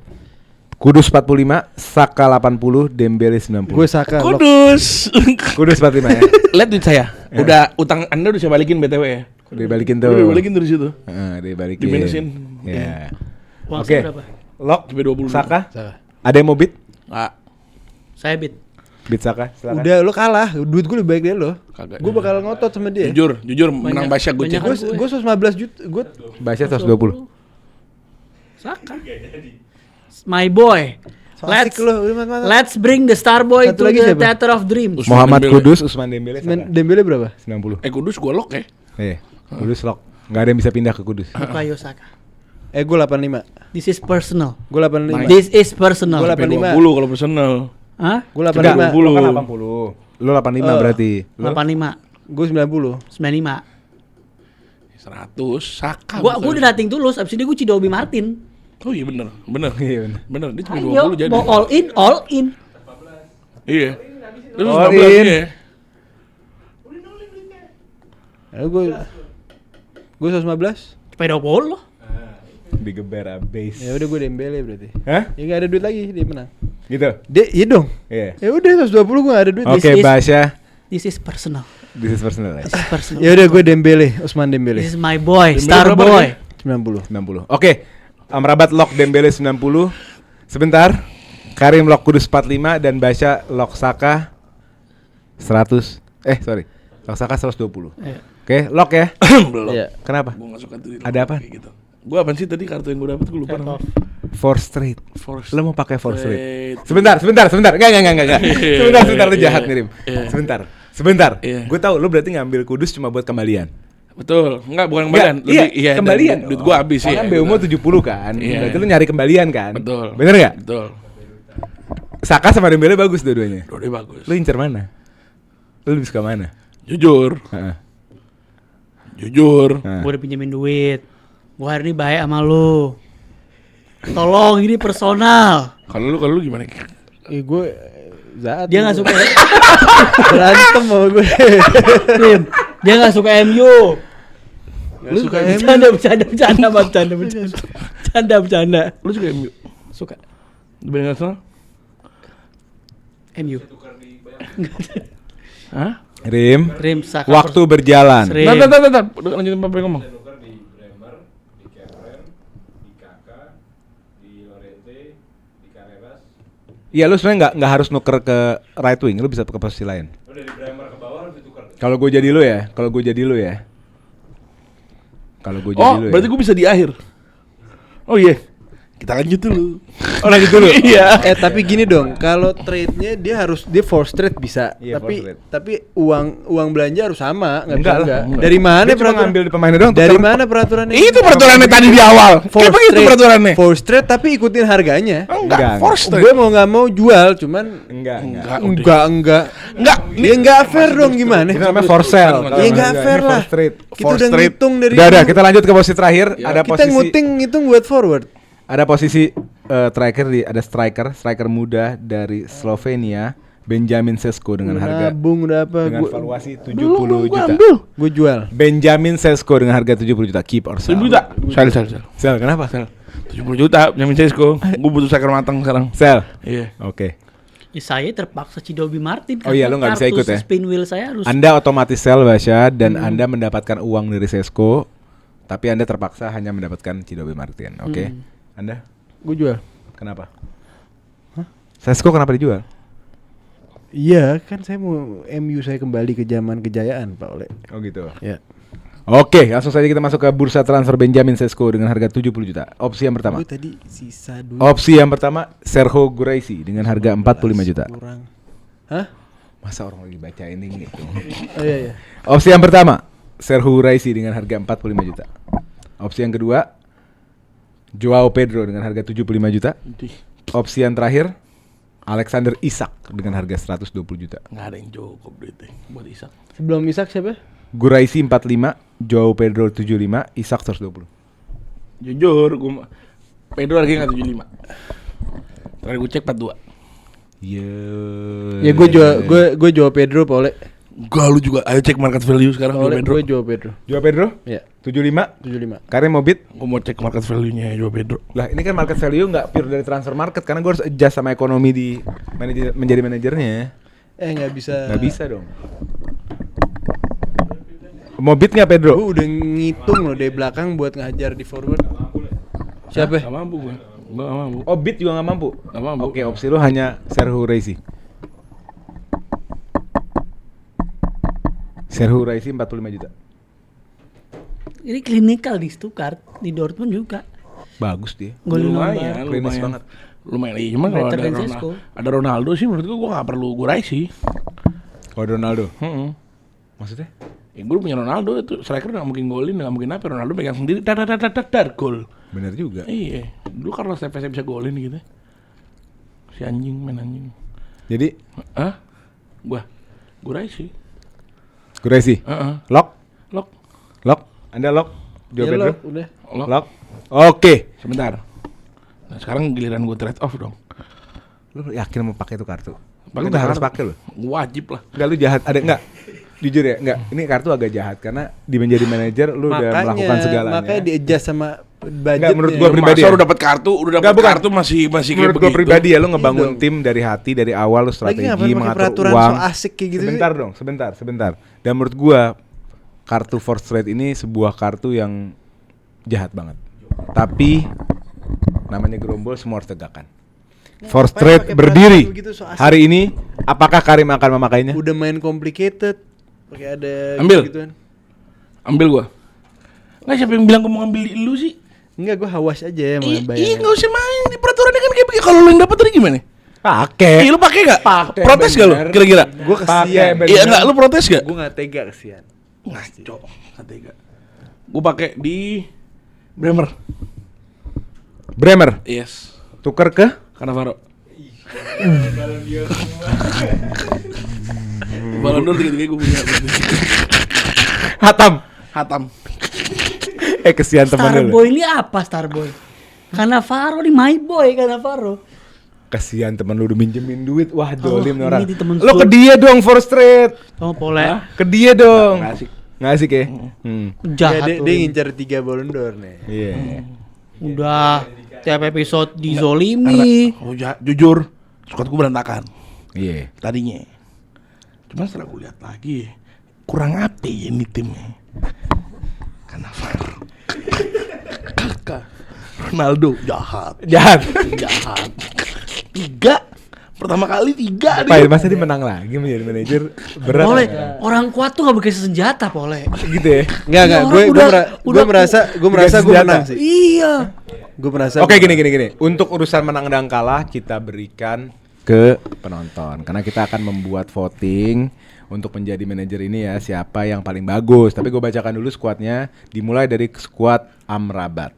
A: Kudus 45, Saka 80, Dembele 90.
E: Gue Saka. Lok.
C: Kudus.
A: Kudus 45 ya.
C: Lihat duit saya. Udah utang Anda udah saya balikin BTW ya.
A: Dibalikin tuh.
C: Udah dibalikin dari situ.
A: Dibalikin.
C: Diminusin.
A: Ya.
B: Uang
A: Oke.
B: saya berapa?
A: Lock
C: Sampai 20.
A: Saka.
E: Saka.
A: Ada yang mau bid?
C: Enggak.
B: Saya bid.
A: Bid Saka, silakan.
E: Udah lo kalah, duit gue lebih baik dari lo.
C: Kagak.
E: Gue bakal ngotot sama dia.
C: Jujur menang Basya gue
B: banyak
C: cek.
B: kan
E: Gue 115 juta. Gue
A: Basya 120.
B: Saka. My boy.
E: Let's lo, udah mata-mata.
B: Let's bring the star boy
E: Satu
B: to
E: lagi
B: the
E: siapa?
B: theater of dreams.
C: Ousmane
A: Muhammad
C: Dembele.
A: Kudus, Ousmane Dembele, Saka.
E: Dembele berapa?
A: 90.
C: Kudus gua lock ya.
A: Iya. Kudus lock. Enggak ada yang bisa pindah ke Kudus.
B: Bukayo Saka.
E: Gue 85.
B: This is personal.
E: Gue 85.
B: This is personal.
E: Gua
C: Sampai
E: 85.
C: 20 kalau personal.
B: Hah?
E: Gue
A: Enggak,
E: 85.
A: lo kan 80. Lo 85 berarti. Lo
B: 85,
E: Gue 90.
B: 95.
C: 100 Saka.
B: Gua udah dating tulus, abis ini gue Cidobi Martin.
C: Oh iya bener.
A: Iya benar.
C: Bener dia cuma
B: Ayo,
C: 20 jadi.
B: mau all in.
C: Iya. Terus
A: All
C: 19
A: in.
C: ya.
E: Gue 115.
B: Sepeda polo.
A: Digeber abis.
E: Ya udah gue Dembele berarti.
A: Hah?
E: Ya nggak ada duit lagi, dia menang.
A: Gitu.
E: Dia iya dong.
A: Iya.
E: Ya udah 120 gue gak ada duit.
A: Oke,
B: is-
A: Basya.
B: This is personal.
A: This is personal.
B: This is personal.
E: Ya udah gue Dembele, Ousmane Dembele.
B: This is my boy,
C: Dembele
B: star
C: berapa
B: boy.
E: 90.
A: 90. Oke. Amrabat lock Dembele 90. Sebentar. Karim lock Kudus 45 dan Basya lock Saka 100. Sorry. Lock Saka 120.
B: Iya.
A: Oke, lock ya.
C: Belum.
E: Iya.
A: Kenapa?
C: Gua enggak suka tuh.
A: Ada apa?
C: Kayak gitu. Gua apaan sih tadi kartu yang gua dapat gua lupa
B: Head
C: namanya.
B: off.
A: Four straight.
C: Force.
A: Lo mau pakai four straight?
C: Straight.
A: Sebentar. Enggak. Sebentar lu jahat nih, Rim.
C: Iya.
A: Sebentar.
C: Iya.
A: Gue tahu lu berarti ngambil Kudus cuma buat kembalian.
C: Betul. Enggak, bukan kembalian.
A: Nggak,
C: Lebih-
A: kembalian.
C: Duit gua habis ya.
A: Kan Mbeumo 70 kan.
C: Iya.
A: Berarti lu nyari kembalian kan?
C: Betul.
A: Bener enggak?
C: Betul.
A: Saka sama Dembele bagus dua-duanya.
C: Dua bagus.
A: Lu incer mana? Lu lebih suka mana?
C: Jujur.
A: Heeh.
C: Jujur.
A: Nah.
B: Gue udah pinjemin duit. Gue hari ini baik sama lu. Tolong, ini personal.
C: Kalau lu gimana?
E: Gue Zaat
B: Dia nggak suka
E: berantem sama gue.
B: Rim. Dia nggak suka MU.
C: Lu suka MU?
B: Bercanda.
C: Lu suka MU?
B: Suka
C: Dibanding Arsenal?
B: MU.
C: Hah?
B: Rim Saka
A: Waktu berjalan.
B: Rim.
C: Bentar. Udah lanjutin Papa ngomong.
D: Nuker di Bremer, di Kevren, di Kaka, di Lorente, di Carreras.
A: Iya, lu sebenarnya nggak harus nuker ke right wing, lu bisa ke posisi lain.
D: Lu dari Bremer ke bawah lu ditukar.
A: Kalau gue jadi lu ya.
C: Berarti gue bisa di akhir. Oh iya. Kita lanjut dulu.
A: Oh, lanjut dulu.
C: Iya.
E: Tapi gini dong, kalau trade-nya dia force trade bisa,
A: Iya, force trade.
E: tapi uang belanja harus sama,
A: Enggak lah.
E: Dari mana
A: Dia cuma ngambil di pemainnya doang.
E: Dari
A: tukar-
E: mana peraturannya?
C: Itu peraturannya tadi di awal. Kayak begitu peraturannya.
E: Force trade tapi ikutin harganya.
A: Enggak.
C: Force trade.
E: Gue mau nggak mau jual, cuman
A: Enggak.
E: enggak. Dia nggak fair dong gimana?
A: Itu namanya for sale.
E: Ya nggak fair lah. Kita
C: Force
E: udah
C: trade.
E: ngitung dari
A: Udah, kita lanjut ke posisi terakhir. Ada
E: kita
A: posisi
E: ngitung buat forward.
A: ada posisi ada striker muda dari Slovenia, Benjamin Sesko dengan harga
E: Nabung udah apa?
A: dengan valuasi 70 juta.
E: Gue jual.
A: Benjamin Sesko dengan harga 70 juta. Keep or sell.
C: 70 juta. Sel.
A: Sell, kenapa?
C: 70 juta Benjamin Sesko. Gue butuh striker matang sekarang.
A: Sell.
C: Iya.
A: Oke.
B: Ya, saya terpaksa Cidobi Martin.
A: Oh iya, lu nggak bisa
B: kartu
A: ikut ya?
B: Spin wheel saya harus.
A: Anda otomatis sell, Basya, dan Anda mendapatkan uang dari Sesko, tapi Anda terpaksa hanya mendapatkan Cidobe Martin. Oke. Anda
E: Gue jual.
A: kenapa? Sesko kenapa dijual?
E: Iya, kan saya mau MU saya kembali ke zaman kejayaan, Pak Ole.
A: Oh gitu.
E: Ya.
A: Oke, langsung saja kita masuk ke bursa transfer Benjamin Sesko dengan harga 70 juta. Opsi yang pertama.
E: Gue tadi sisa duit.
A: Opsi yang pertama, Sergio Guraisi dengan harga 45 juta.
E: Kurang. Hah?
A: Masa orang lagi baca ini gitu.
E: Oh iya.
A: Opsi yang pertama, Sergio Guraisi dengan harga 45 juta. Opsi yang kedua, Joao Pedro dengan harga 75 juta. Opsi yang terakhir, Alexander Isak dengan harga 120 juta.
C: Nggak ada yang cukup duitnya buat Isak.
E: Sebelum Isak siapa?
A: Guraisi 45, Joao Pedro 75, Isak 120.
C: Jujur, Pedro harganya nggak 75. Terakhir gue cek 42.
E: Ya gue jual Pedro, Pak Ole.
C: Gak, lu juga. Ayo cek market value sekarang.
E: Pak Ole,
C: Pedro.
E: gue jual Pedro.
A: Joao Pedro?
E: Ya,
A: 75.
E: 75.
A: Karim mau bid?
C: Gue mau cek market value-nya Joao Pedro.
A: Lah ini kan market value nggak pure dari transfer market karena gue harus adjust sama ekonomi di menjadi manajernya.
E: Nggak bisa.
A: Nggak bisa dong. Mau bid nggak Pedro?
E: Gue udah ngitung loh dari belakang buat ngajar di forward. Siapa?
C: Gak mampu gue. Gue gak mampu.
A: Oh bid juga nggak mampu.
C: Nggak mampu.
A: Oke, opsi lu hanya Sergio Guraisi. Sergio Guraisi 45 juta.
B: Ini klinikal di Stuttgart, di Dortmund juga.
A: Bagus dia.
B: Golin
C: Lumayan,
B: nomor.
A: Klinis banget.
C: Lumayan. Iya, cuma kalau
B: Better
C: ada,
B: than Sesko.
C: ada Ronaldo sih menurut gue gak perlu Guraisi.
A: Oh Ronaldo. Maksudnya?
C: Ya gue punya Ronaldo itu striker gak mungkin golin, gak mungkin apa. Ronaldo pegang sendiri, dar gol.
A: Bener juga.
C: Iya, dulu Carlos Tevez bisa golin gitu. Si anjing main anjing.
A: Jadi
C: Hah? Guraisi.
A: Guraisi. Lock.
C: Lock.
A: Anda lock. Joao
E: Ya
A: Pedro.
E: lo, udah.
A: Lock. Oke.
C: Sebentar. Nah sekarang giliran gue trade off dong.
A: Lu yakin mau pakai itu kartu?
C: Pakai
A: Lu nggak
C: itu
A: harus
C: kartu.
A: pakai lo.
C: Wajib lah.
A: Enggak, lu jahat. Ada enggak? Jujur ya, enggak. Ini kartu agak jahat karena di menjadi manajer lu udah melakukan segalanya.
E: Makanya di adjust sama budget.
A: Enggak, menurut gua pribadi
C: Masa
A: ya.
C: lu dapat kartu, udah
A: Enggak,
C: dapat
A: bukan.
C: kartu masih kayak
A: Menurut gua
C: begitu.
A: pribadi ya, lu ngebangun
E: Iya dong.
A: tim dari hati, dari awal lu
E: Lagi
A: strategi,
E: ngapain pakai
A: mengatur
E: peraturan
A: uang.
E: so asik kayak gitu sih?
A: Sebentar dong, sebentar. Dan menurut gua kartu force trade ini sebuah kartu yang jahat banget. Tapi namanya gerombol semua harus tegakkan. Force
E: ngapain
A: trade
E: pakai
A: berdiri
E: peraturan begitu so asik?
A: hari ini. Apakah Karim akan memakainya?
E: Udah main complicated. Pakai ada
C: Ambil.
E: gituan.
C: Ambil gua. Nggak, siapa yang bilang gua mau ngambil lu sih?
E: Enggak, gue hawas aja ya mau
C: Iya,
E: bayar.
C: nggak usah main di peraturannya kan kayak begitu. Kalau lu yang dapat tadi gimana?
A: Pakai.
C: Iya, lu pakai nggak?
A: Pakai,
C: Protes nggak lu?
A: bener.
C: Kira-kira?
E: Gue kesian.
A: Pakai,
C: Iya nggak? Lu protes nggak?
E: Gue nggak tega kesian.
C: Ngaco, nggak tega. Gua pakai di Bremer.
A: Bremer,
C: Yes.
A: tuker ke
C: Cannavaro. Ballon d'Or 3-3 gue punya.
A: Hatam.
C: Hatam.
A: Kesian temen lu.
B: Starboy ini apa Starboy? Cannavaro nih my boy Cannavaro.
A: Kesian temen lu udah minjemin duit. Wah, dolim nih
B: ini
A: orang.
B: di temen
A: Lo ke
B: sul.
A: dia dong for straight.
B: Oh Pole.
A: Ke dia dong.
C: Nggak asik.
A: Nggak asik ya?
B: Jahat
E: dia
B: lu.
E: ngincar 3 Ballon d'Or nih.
A: Iya.
B: Udah tiap episode dizolimi.
C: Jujur, squad gue berantakan
A: Iya.
C: tadinya. Cuman setelah gue lihat lagi, kurang apa ya ini timnya? Cannavaro, Kakak, Ronaldo jahat.
A: Jahat.
C: 3 pertama kali 3
A: Pak, masa dia menang lagi menjadi manajer? Berat.
B: Pole,
A: ya?
B: orang kuat tuh gak pakai senjata Pole.
A: Gitu ya.
E: Enggak,
B: Iya,
E: gue
B: orang
E: merasa gue
A: senjata.
E: menang sih.
B: Iya.
E: Gue merasa
A: Oke, gini. Untuk urusan menang dan kalah kita berikan ke penonton karena kita akan membuat voting untuk menjadi manajer ini ya, siapa yang paling bagus. Tapi gue bacakan dulu skuadnya, dimulai dari skuad Amrabat.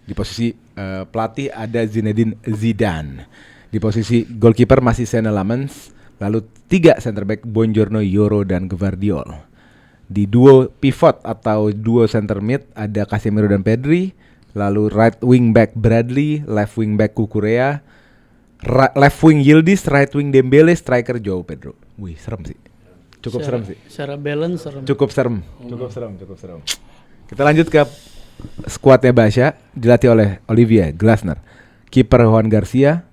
A: Di posisi pelatih ada Zinedine Zidane. Di posisi goalkeeper masih Senne Lammens. Lalu 3 center back Buongiorno, Yoro dan Gvardiol. Di duo pivot atau duo center mid ada Casemiro dan Pedri. Lalu right wing back Bradley, left wing back Cucurella, left wing Yildiz, right wing Dembele, striker Joao Pedro. Wih, serem sih. Cukup serem sih.
B: Secara balance serem.
A: Cukup serem. Kita lanjut ke skuadnya Basya, dilatih oleh Olivier Glasner. Kiper Juan Garcia.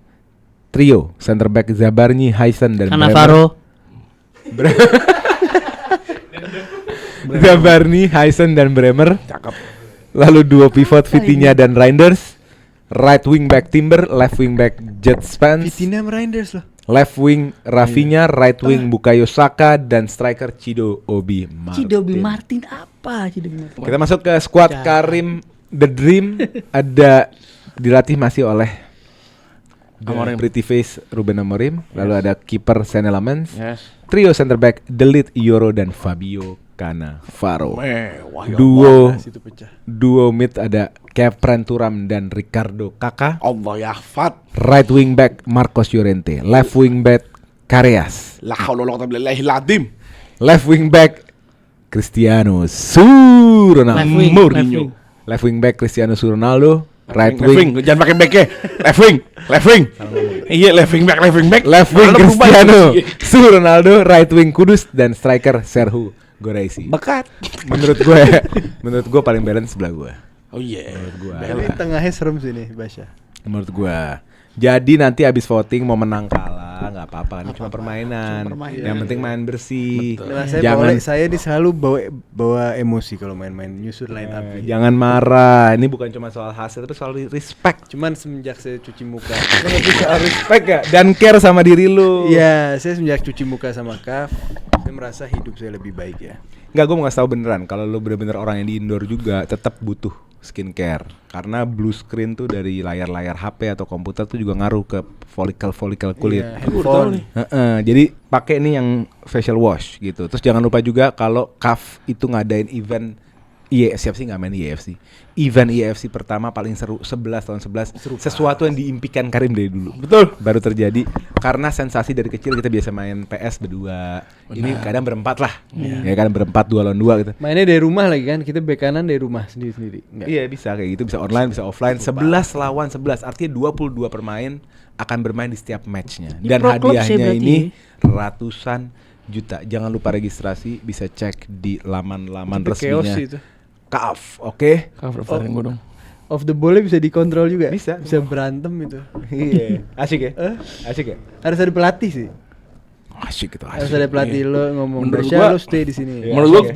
A: Trio center back Zabarni, Haisen dan
B: Cannavaro.
A: Zabarni, Haisen dan Bremer.
C: Cakep.
A: Lalu duo pivot Vitinha dan Reinders. Right wing back Timber, left wing back Jet Spence.
E: Vitinha Reinders loh.
A: Left wing Rafinha, right wing Bukayo Saka dan striker Cido Obi Martin.
B: Cidobi Martin apa? Cidobi Martin.
A: Kita masuk ke squad Karim The Dream. Ada dilatih masih oleh
C: Amorim.
A: Pretty Face Ruben Amorim. Lalu ada kiper Senne Lammens.
C: Yes.
A: Trio center back Delit, Yoro dan Fabio Cannavaro.
C: Mewah.
A: Duo
E: Itu pecah.
A: duo mid ada Kepren Thuram dan Ricardo Kakak.
C: Allah ya Fat.
A: Right wing back Marcos Llorente. Left wing back Careas.
C: La haula wala quwwata illa billahil
A: Left wing back Cristiano
B: Left wing,
A: Ronaldo. Left wing back Cristiano Ronaldo. Right wing
C: Jangan pakai back ya. Left wing. Iya, left wing back.
A: Left wing
C: Ronaldo berubah
A: Cristiano
C: sih.
A: Ronaldo. Right wing Kudus dan striker Serhu Goreisi.
C: Bekat.
A: Menurut gue paling balance sebelah gue.
C: Oh iya.
A: Menurut gua.
E: Tapi tengahnya serem sih nih Basya.
A: Menurut gue. Jadi nanti habis voting mau menang kalah nggak apa-apa kan, cuma permainan. Yang penting main bersih.
E: Nah, saya
A: Jangan
E: saya selalu bawa emosi kalau main-main nyusun line up.
A: jangan marah. Ini bukan cuma soal hasil tapi soal respect.
E: Cuman semenjak saya cuci muka.
A: Soal respect ya dan care sama diri lu.
E: Iya, saya semenjak cuci muka sama Kaf, saya merasa hidup saya lebih baik ya.
A: Nggak, gue mau ngasih tau beneran. Kalau lu bener-bener orang yang di indoor juga tetap butuh skincare. Karena blue screen tuh dari layar-layar HP atau komputer tuh juga ngaruh ke folikel kulit.
E: Iya, handphone.
A: Jadi pakai nih yang facial wash gitu. Terus jangan lupa juga kalau CAF itu ngadain event siapa sih nggak main IFC? Event IFC pertama paling seru 11 tahun 11. Sesuatu yang diimpikan Karim dari dulu. Betul. Baru terjadi karena sensasi dari kecil kita biasa main PS berdua. Ini kadang berempat lah. Ya kadang berempat 2 lawan 2 gitu.
E: Mainnya dari rumah lagi kan, kita bek kanan dari rumah sendiri-sendiri. Enggak.
A: Iya bisa kayak gitu, bisa online, bisa offline. 11 lawan 11, artinya 22 pemain akan bermain di setiap matchnya.
B: Ini
A: Dan
B: pro club sih
A: hadiahnya
B: berarti.
A: ini ratusan juta. Jangan lupa registrasi, bisa cek di laman-laman
E: Tapi chaos
A: resminya
E: sih itu.
A: CAF, oke?
C: Cover gue dong.
E: Off the ball bisa dikontrol juga.
A: Bisa.
E: Bisa berantem itu.
A: Iya, asik ya? Asik ya?
E: Harus ada pelatih sih.
A: Asik itu,
E: Harus
A: asik.
E: ada pelatih lo ngomong
C: Menurut
E: Basya
C: gua-
E: lo stay di sini.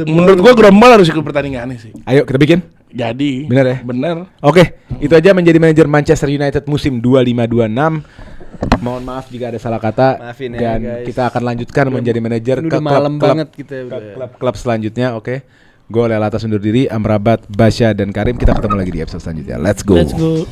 C: Menurut gua Grombol harus ikut pertandingan sih.
A: Ayo kita bikin.
C: Jadi.
A: Bener ya?
C: Bener.
A: Oke, itu aja menjadi manajer Manchester United musim 25-26. Mohon maaf jika ada salah kata.
E: Maafin ya,
A: dan
E: guys.
A: kita akan lanjutkan menjadi manajer
E: Ini
A: ke
E: udah malam
A: klub-klub
E: banget kita udah.
A: klub selanjutnya, oke. Gue Lela atas undur diri, Amrabat, Basya dan Karim. Kita ketemu lagi di episode selanjutnya. Let's go.
B: Let's go.